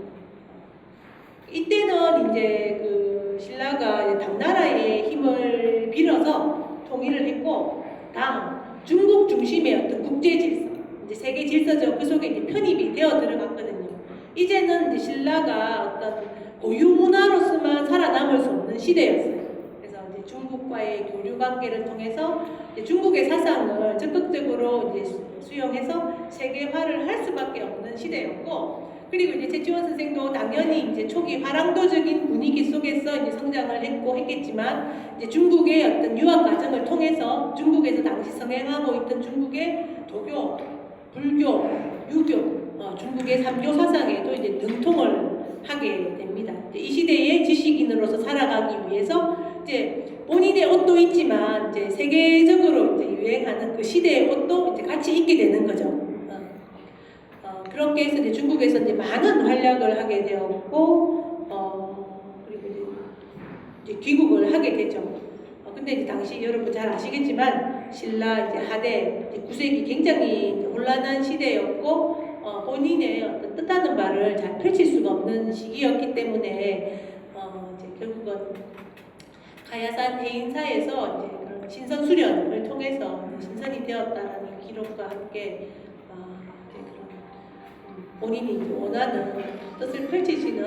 이때는 이제 그 신라가 이제 당나라의 힘을 빌어서 통일을 했고, 다음 중국 중심의 어떤 국제 질서, 이제 세계 질서죠. 그 속에 이제 편입이 되어 들어갔거든요. 이제는 이제 신라가 어떤 고유 문화로서만 살아남을 수 없는 시대였어요. 그래서 이제 중국 중국과의 교류 관계를 통해서 이제 중국의 사상을 적극적으로 이제 수용해서 세계화를 할 수밖에 없는 시대였고, 그리고 이제 최치원 선생도 당연히 이제 초기 화랑도적인 분위기 속에서 이제 성장을 했겠지만, 이제 중국의 어떤 유학 과정을 통해서 중국에서 당시 성행하고 있던 중국의 도교, 불교, 유교, 중국의 삼교 사상에도 이제 능통을 하게 됩니다. 이제 이 시대의 지식인으로서 살아가기 위해서 이제 본인의 옷도 있지만 이제 세계적으로 이제 유행하는 그 시대의 옷도 이제 같이 입게 되는 거죠. 그렇게 해서 이제 중국에서 이제 많은 활약을 하게 되었고, 그리고 이제 귀국을 하게 되죠. 근데 이제 당시 여러분 잘 아시겠지만 신라 이제 하대 이제 9세기 굉장히 이제 혼란한 시대였고, 본인의 어떤 뜻하는 바를 잘 펼칠 수가 없는 시기였기 때문에 이제 결국은 가야산 해인사에서 이제 그런 신선 수련을 통해서 신선이 되었다라는 기록과 함께 이제 그런 본인이 이제 원하는 뜻을 펼치지는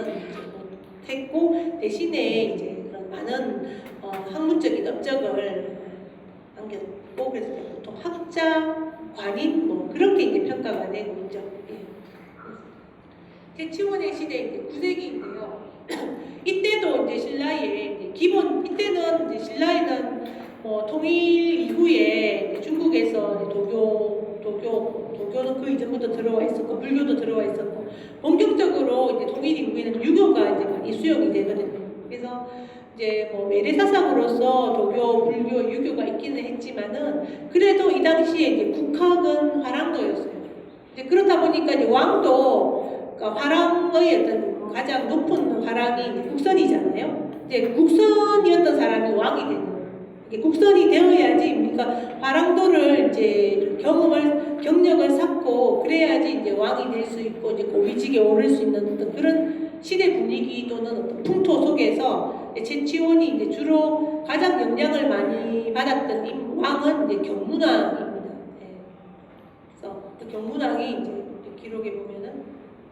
못했고, 대신에 이제 그런 많은 학문적인 업적을 남겼고, 그래서 보통 학자, 관인 뭐 그렇게 이제 평가가 되고 있죠. 최치원의 시대 이제 9세기인데요. 이때도 이제 신라의 이제 기본 이때는 이제 신라에는 뭐 통일 이후에 이제 중국에서 이제 도교는 그 이전부터 들어와 있었고, 불교도 들어와 있었고, 본격적으로 이제 통일 이후에는 유교가 이제 많이 수용이 되거든요. 그래서 이제 뭐 외래 사상으로서 도교, 불교, 유교가 있기는 했지만은 그래도 이 당시에 이제 국학은 화랑도였어요. 이제 그렇다 보니까 이제 왕도 그러니까 화랑의 어떤 가장 높은 화랑이 이제 국선이잖아요. 이제 국선이었던 사람이 왕이 되는 거예요. 이게 국선이 되어야지 우리가 화랑도를 이제 경력을 쌓고 그래야지 이제 왕이 될 수 있고 이제 고위직에 오를 수 있는 어떤 그런 시대 분위기 또는 어떤 풍토 속에서 최치원이 이제 주로 가장 영향을 많이 받았던 왕은 이제 경문왕입니다. 네. 그래서 그 경문왕이 이제 기록에 보면은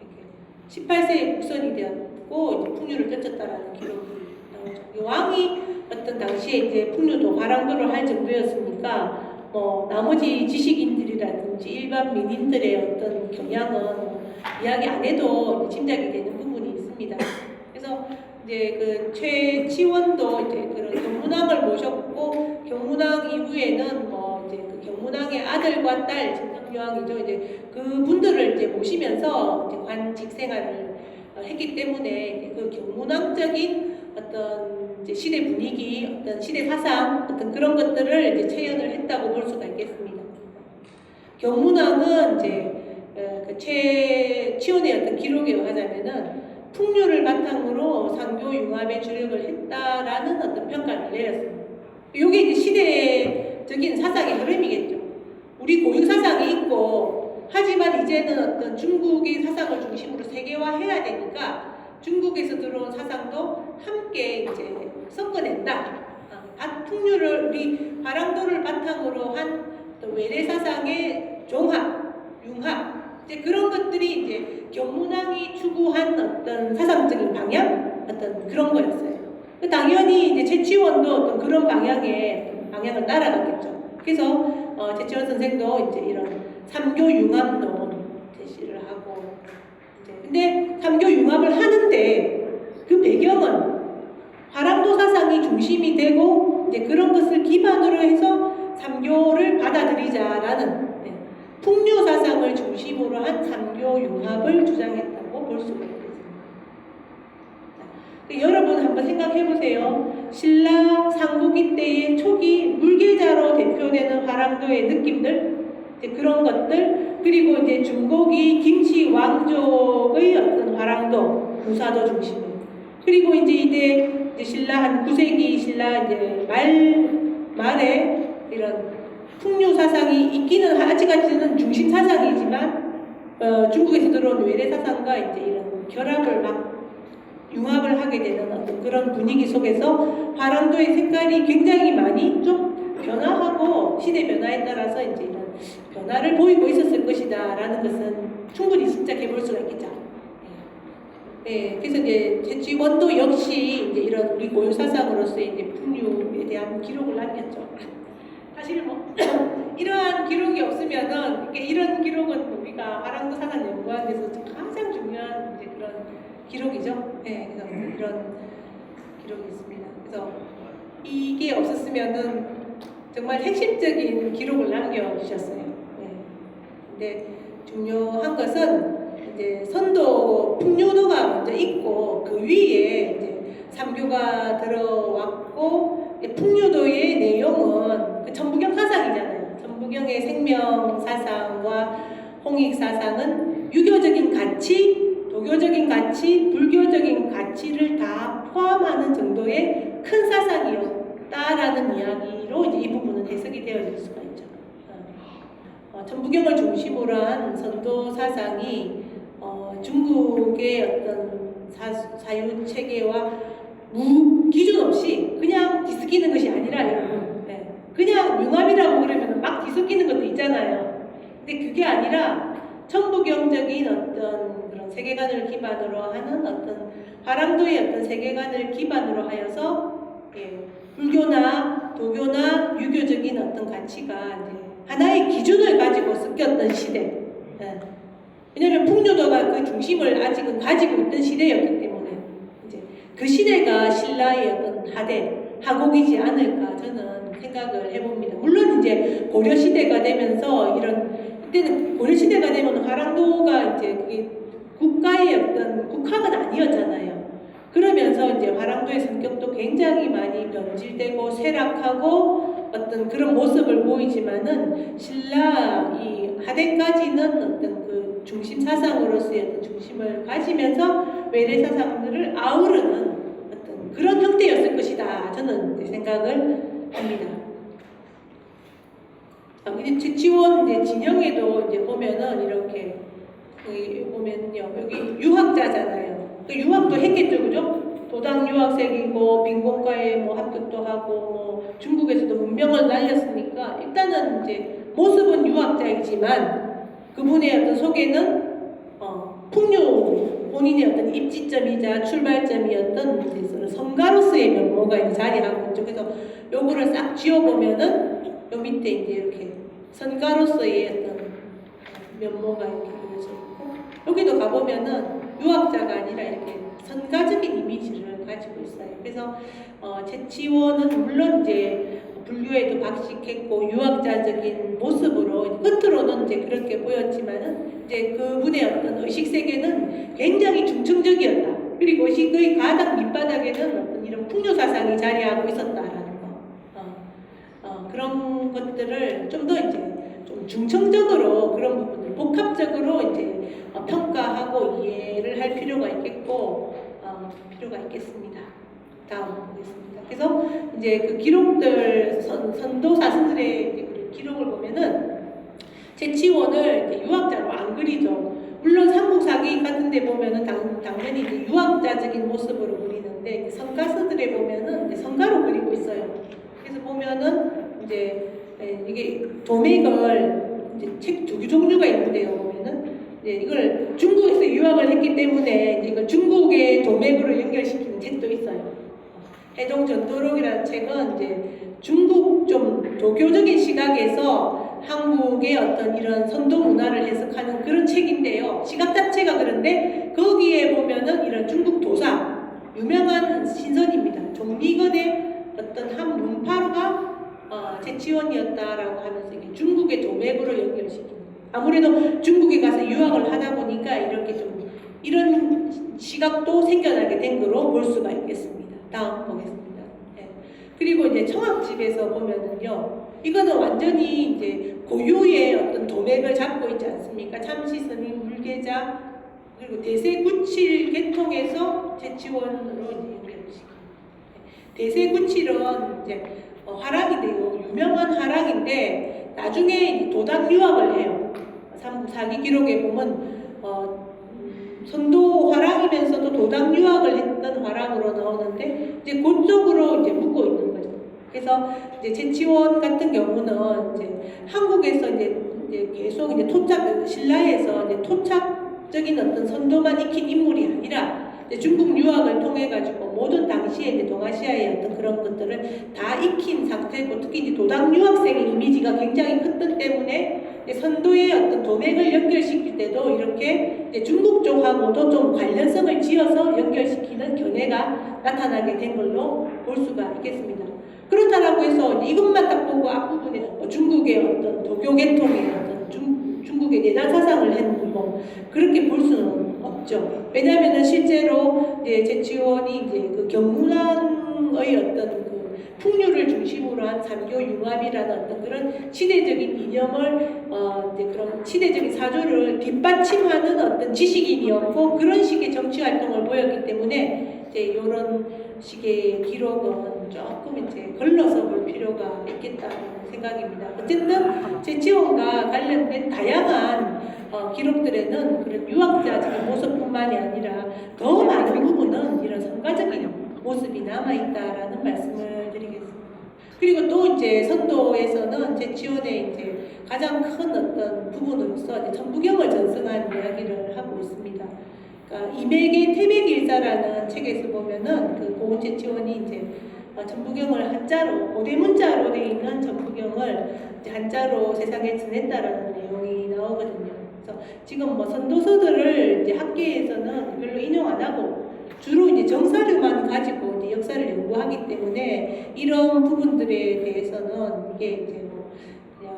이렇게 18세에 국선이 되었고 이제 풍류를 쫓았다라는 기록이 나오죠. 이 왕이 어떤 당시에 이제 풍류도 화랑도를 할 정도였으니까 나머지 지식인들이라든지 일반 민인들의 어떤 경향은 이야기 안 해도 짐작이 되는 부분이 있습니다. 그래서 이제 그 최치원도 이제 그런 경문왕을 모셨고, 경문왕 이후에는 뭐 이제 그 경문왕의 아들과 딸 진성여왕이죠. 이제 그 분들을 이제 모시면서 이제 관직 생활을 했기 때문에 이제 그 경문왕적인 어떤 이제 시대 분위기, 어떤 시대 사상, 어떤 그런 것들을 이제 체현을 했다고 볼 수가 있겠습니다. 경문왕은 이제 그 최치원의 어떤 기록에 의하자면은 풍류를 바탕으로 상교 융합에 주력을 했다라는 어떤 평가를 내렸습니다. 이게 이제 시대적인 사상의 흐름이겠죠. 우리 고유 사상이 있고, 하지만 이제는 어떤 중국의 사상을 중심으로 세계화해야 되니까 중국에서 들어온 사상도 함께 이제 섞어낸다. 풍류를 우리 화랑도를 바탕으로 한 외래 사상의 종합, 융합, 이제 그런 것들이 이제 경문왕이 추구한 어떤 사상적인 방향, 어떤 그런 거였어요. 당연히 이제 최치원도 어떤 그런 방향을 따라갔겠죠. 그래서 최치원 선생도 이제 이런 삼교 융합론 제시를 하고, 근데 삼교 융합을 하는데 그 배경은 화랑도 사상이 중심이 되고 이제 그런 것을 기반으로 해서 삼교를 받아들이자라는 풍류 사상을 중심으로 한 삼교 융합을 주장했다고 볼 수가 있겠습니다. 여러분 한번 생각해 보세요. 신라 삼국기 때의 초기 물계자로 대표되는 화랑도의 느낌들, 이제 그런 것들, 그리고 이제 중고기 김치 왕족의 어떤 화랑도, 무사도 중심으로, 그리고 이제 신라 한 9세기 신라 이제 말에 이런 풍류 사상이 있기는 아직까지는 중심 사상이지만 중국에서 들어온 외래 사상과 이제 이런 결합을 막 융합을 하게 되는 어떤 그런 분위기 속에서 화랑도의 색깔이 굉장히 많이 좀 변화하고 시대 변화에 따라서 이제 이런 변화를 보이고 있었을 것이다라는 것은 충분히 짐작해 볼 수가 있겠죠. 예, 그래서 이제 제치원도 역시 이제 이런 우리 고유 사상으로서의 이제 풍류에 대한 기록을 남겼죠. 사실 뭐 이러한 기록이 없으면은 이런 기록은 우리가 화랑도 사상 연구하는 데서 가장 중요한 이제 그런 기록이죠. 예, 그래서 이런 기록이 있습니다. 그래서 이게 없었으면은 정말 핵심적인 기록을 남겨주셨어요. 예. 근데 중요한 것은 이제 선도 풍류도가 먼저 있고 그 위에 이제 삼교가 들어왔고 풍류도의 내용은 그 천부경 사상이잖아요. 천부경의 생명 사상과 홍익 사상은 유교적인 가치, 도교적인 가치, 불교적인 가치를 다 포함하는 정도의 큰 사상이었다라는 이야기로 이제 이 부분은 해석이 되어질 수가 있죠. 천부경을 중심으로 한 선도 사상이 중국의 어떤 사유 체계와 기준 없이 그냥 뒤섞이는 것이 아니라 여러분, 네. 그냥 융합이라고 그러면 막 뒤섞이는 것도 있잖아요. 근데 그게 아니라 천부경적인 어떤 그런 세계관을 기반으로 하는 어떤 화랑도의 어떤 세계관을 기반으로 하여서 불교나 도교나 유교적인 어떤 가치가 이제 하나의 기준을 가지고 섞였던 시대. 왜냐하면 풍류도가 그 중심을 아직은 가지고 있던 시대였기 때문에 이제 그 시대가 신라의 어떤 하곡이지 않을까 저는 생각을 해봅니다. 물론 이제 고려 시대가 되면서 이때는 고려 시대가 되면 화랑도가 이제 그게 국가의 어떤 국학은 아니었잖아요. 그러면서 이제 화랑도의 성격도 굉장히 많이 변질되고 쇠락하고 어떤 그런 모습을 보이지만은 신라 이 하대까지는 어떤 그 중심 사상으로서의 어떤 중심을 가지면서 외래 사상들을 아우르는 어떤 그런 형태였을 것이다. 저는 생각을 합니다. 이제 제치원 이제 진영에도 이제 보면은 이렇게 여기 보면요 여기 유학자잖아요. 유학도 했겠죠, 그죠? 도당 유학생이고 빈곤과에 뭐 합격도 하고 뭐 중국에서도 문명을 날렸으니까 일단은 이제 모습은 유학자이지만 그분의 어떤 속에는 풍류 본인의 어떤 입지점이자 출발점이었던 이제 성가로서의 면모가 자리하고 있죠. 그래서 요거를 싹 지워보면은 요 밑에 이제 이렇게 선가로서의 어떤 면모가 이렇게 보여져 있고 여기도 가보면은 유학자가 아니라 이렇게 선가적인 이미지를 가지고 있어요. 그래서 제치원은 물론 이제 불교에도 박식했고 유학자적인 모습으로 겉으로는 이제 그렇게 보였지만은 이제 그분의 어떤 의식 세계는 굉장히 중층적이었다. 그리고 의식의 가장 밑바닥에는 어떤 이런 풍요 사상이 자리하고 있었다라는 거. 그런 것들을 좀 더 이제 좀 중층적으로 그런 부분들 복합적으로 이제 평가하고 이해를 할 필요가 있겠고 필요가 있겠습니다. 다음 보겠습니다. 그래서 이제 그 기록들 선도 사승들의 이제 기록을 보면은 제치원을 이제 유학자로 안 그리죠. 물론 삼국사기 같은데 보면은 당연히 이제 유학자적인 모습으로 그리는데 성가서들에 보면은 이제 성가로 그리고 있어요. 그래서 보면은 이제 이게 도맥을 이제 책 두 종류가 있는데요. 보면은 이걸 중국에서 유학을 했기 때문에 이걸 중국의 도맥으로 연결시키는 책도 있어요. 해동전도록이라는 책은 이제 중국 좀 도교적인 시각에서 한국의 어떤 이런 선도 문화를 해석하는 그런 책인데요. 시각 자체가 그런데 거기에 보면은 이런 중국 도사 유명한 신선입니다. 종리건의 어떤 한 문파로가 제치원이었다라고 하면서 이게 중국의 도맥으로 연결시키는. 아무래도 중국에 가서 유학을 하다 보니까 이렇게 좀 이런 시각도 생겨나게 된 거로 볼 수가 있겠습니다. 다음 보겠습니다. 네. 그리고 이제 청학집에서 보면은요, 이거는 완전히 이제 고유의 어떤 도맥을 잡고 있지 않습니까? 참시스님, 물계자, 그리고 대세구칠 계통에서 제치원으로 이제 연결시킵니다. 대세구칠은 이제 화랑인데요, 유명한 화랑인데 나중에 도당 유학을 해요. 삼국사기 기록에 보면 선도 화랑이면서도 도당 유학을 했던 화랑으로 나오는데 이제 그쪽으로 이제 묻고 있는 거죠. 그래서 이제 제치원 같은 경우는 이제 한국에서 이제 계속 이제 신라에서 이제 토착적인 어떤 선도만 익힌 인물이 아니라 이제 중국 유학을 통해 가지고 모든 당시에 이제 동아시아의 어떤 그런 것들을 다 익힌 상태고, 특히 이제 도당 유학생의 이미지가 굉장히 컸기 때문에 선도의 어떤 도맥을 연결시킬 때도 이렇게 이제 중국 쪽하고도 좀 관련성을 지어서 연결시키는 견해가 나타나게 된 걸로 볼 수가 있겠습니다. 그렇다라고 해서 이것만 딱 보고 앞부분에 중국의 어떤 도교 계통의 어떤 중국의 내단 사상을 했는 뭐 그렇게 볼 수는 없죠. 왜냐하면은 실제로 이제 제치원이 이제 그 경문왕의 어떤 그 풍류를 중심으로 한 삼교 융합이라는 어떤 그런 시대적인 이념을 이제 그런 시대적인 사조를 뒷받침하는 어떤 지식인이었고, 그런 식의 정치 활동을 보였기 때문에 이제 이런 식의 기록은 조금 이제 걸러서 볼 필요가 있겠다는 생각입니다. 어쨌든 제치원과 관련된 다양한 기록들에는 그런 유학자적인 모습뿐만이 아니라 더 많은 부분은 이런 성가적인 모습이 남아있다라는 말씀을 드리겠습니다. 그리고 또 이제 선도에서는 제치원의 이제 가장 큰 어떤 부분으로서 이제 천부경을 전승한 이야기를 하고 있습니다. 그러니까 이맥의 태백일사라는 책에서 보면은 그 고은 제치원이 이제 천부경을 한자로, 고대 문자로 되어 있는 천부경을 이제 한자로 세상에 전했다라는 내용이 나오거든요. 그래서 지금 뭐 선도서들을 이제 학계에서는 별로 인용 안 하고 주로 이제 정사료만 가지고 이제 역사를 연구하기 때문에 이런 부분들에 대해서는 이게 이제 뭐 그냥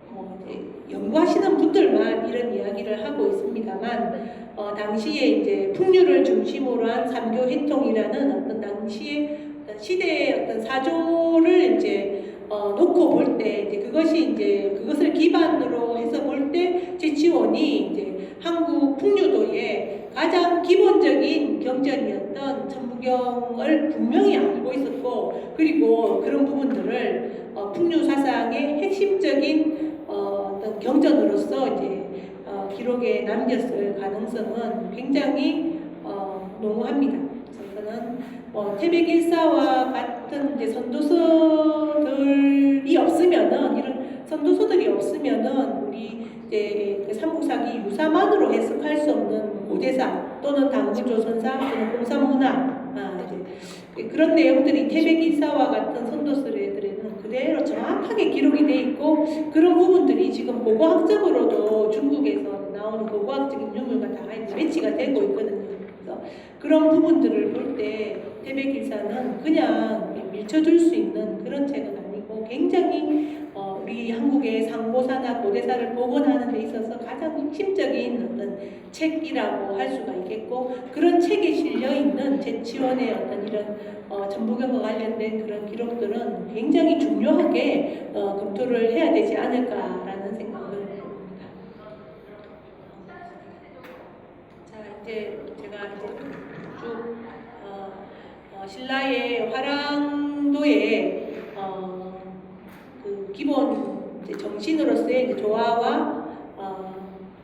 뭐 이제 연구하시는 분들만 이런 이야기를 하고 있습니다만, 당시에 이제 풍류를 중심으로 한 삼교 해통이라는 어떤 당시의 어떤 시대의 어떤 사조를 이제 놓고 볼 때 이제 그것이 이제 그것을 기반으로 해서 볼 때 제치원이 이제 한국 풍류도의 가장 기본적인 경전이었던 천부경을 분명히 알고 있었고, 그리고 그런 부분들을 풍류 사상의 핵심적인 어떤 경전으로서 이제 기록에 남겼을 가능성은 굉장히 농후합니다. 그래서 저는 태백일사와 같은 이제 선도서들이 없으면은, 이런 선도서들이 없으면은 우리 이제 삼국사기 유사만으로 해석할 수 없는 고대사 또는 당구조선사 또는 공산문화 이제 그런 내용들이 태백일사와 같은 선도서들에는 그대로 정확하게 기록이 돼 있고, 그런 부분들이 지금 고고학적으로도 중국에서 나오는 고고학적인 유물과 다 매치가 되고 있거든요. 그래서 그런 부분들을 볼 때 태백일사는 그냥 밀쳐줄 수 있는 그런 책은 아니고, 굉장히 우리 한국의 상고사나 고대사를 복원하는 데 있어서 가장 핵심적인 어떤 책이라고 할 수가 있겠고, 그런 책에 실려 있는 제치원의 어떤 이런 천부경과 관련된 그런 기록들은 굉장히 중요하게 검토를 해야 되지 않을까라는 생각을 해봅니다. 자, 이제 제가 이제 쭉 신라의 화랑도의 그 기본 이제 정신으로서의 이제 조화와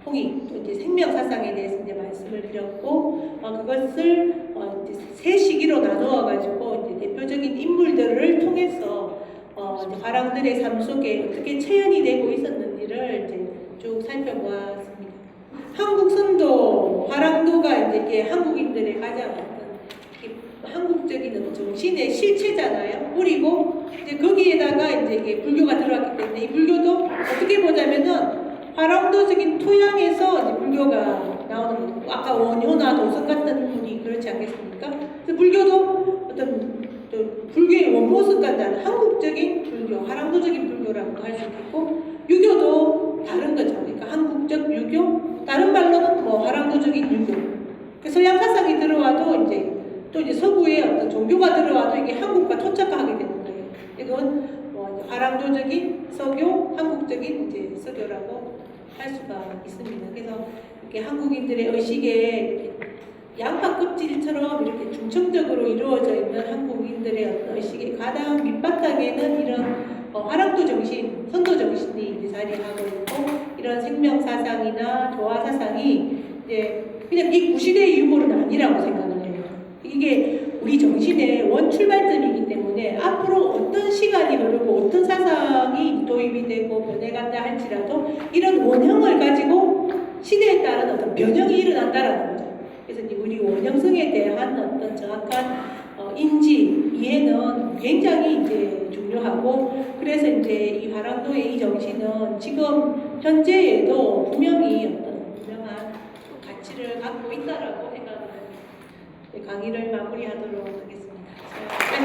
통일, 또 이제 생명 사상에 대해서 이제 말씀을 드렸고, 그것을 이제 세 시기로 나누어 가지고 이제 대표적인 인물들을 통해서 이제 화랑들의 삶 속에 어떻게 체현이 되고 있었는지를 이제 쭉 살펴보았습니다. 한국 선도 화랑도가 이제 한국인들의 가장 어떤 한국적인 정신의 실체잖아요. 뿌리고 이제 거기에다가 이제 이게 불교가 들어왔기 때문에 이 불교도 어떻게 보자면은 화랑도적인 토양에서 이제 불교가 나오는 거고, 아까 원효나 도성 같은 분이 그렇지 않겠습니까? 그래서 불교도 어떤 불교의 원모습과 다른 한국적인 불교, 화랑도적인 불교라고 할 수 있고, 유교도 다른 거죠. 그러니까 한국적 유교, 다른 말로는 뭐 화랑도적인 유교. 서양 사상이 들어와도 또 이제 서구의 어떤 종교가 들어와도 이게 한국과 토착하게 되는 거예요. 이건 뭐 이제 화랑도적인 서교, 한국적인 이제 서교라고 할 수가 있습니다. 그래서 이렇게 한국인들의 의식에 이렇게 양파 껍질처럼 이렇게 중층적으로 이루어져 있는 한국인들의 어떤 의식의 가장 밑바탕에는 이런 화랑도 정신, 선도 정신이 이제 자리하고 있고, 이런 생명 사상이나 조화 사상이 이제 그냥 이 구시대의 유물은 아니라고 생각을 해요. 이게 우리 정신의 원 출발점이기 때문에 앞으로 어떤 시간이 흐르고 어떤 사상이 도입이 되고 변해간다 할지라도 이런 원형을 가지고 시대에 따른 어떤 변형이 일어난다라는 거죠. 그래서 이제 우리 원형성에 대한 어떤 정확한 인지, 이해는 굉장히 이제 중요하고, 그래서 이제 이 화랑도의 이 정신은 지금 현재에도 분명히 어떤 분명한 가치를 갖고 있다라고 생각을 합니다. 강의를 마무리하도록 하겠습니다.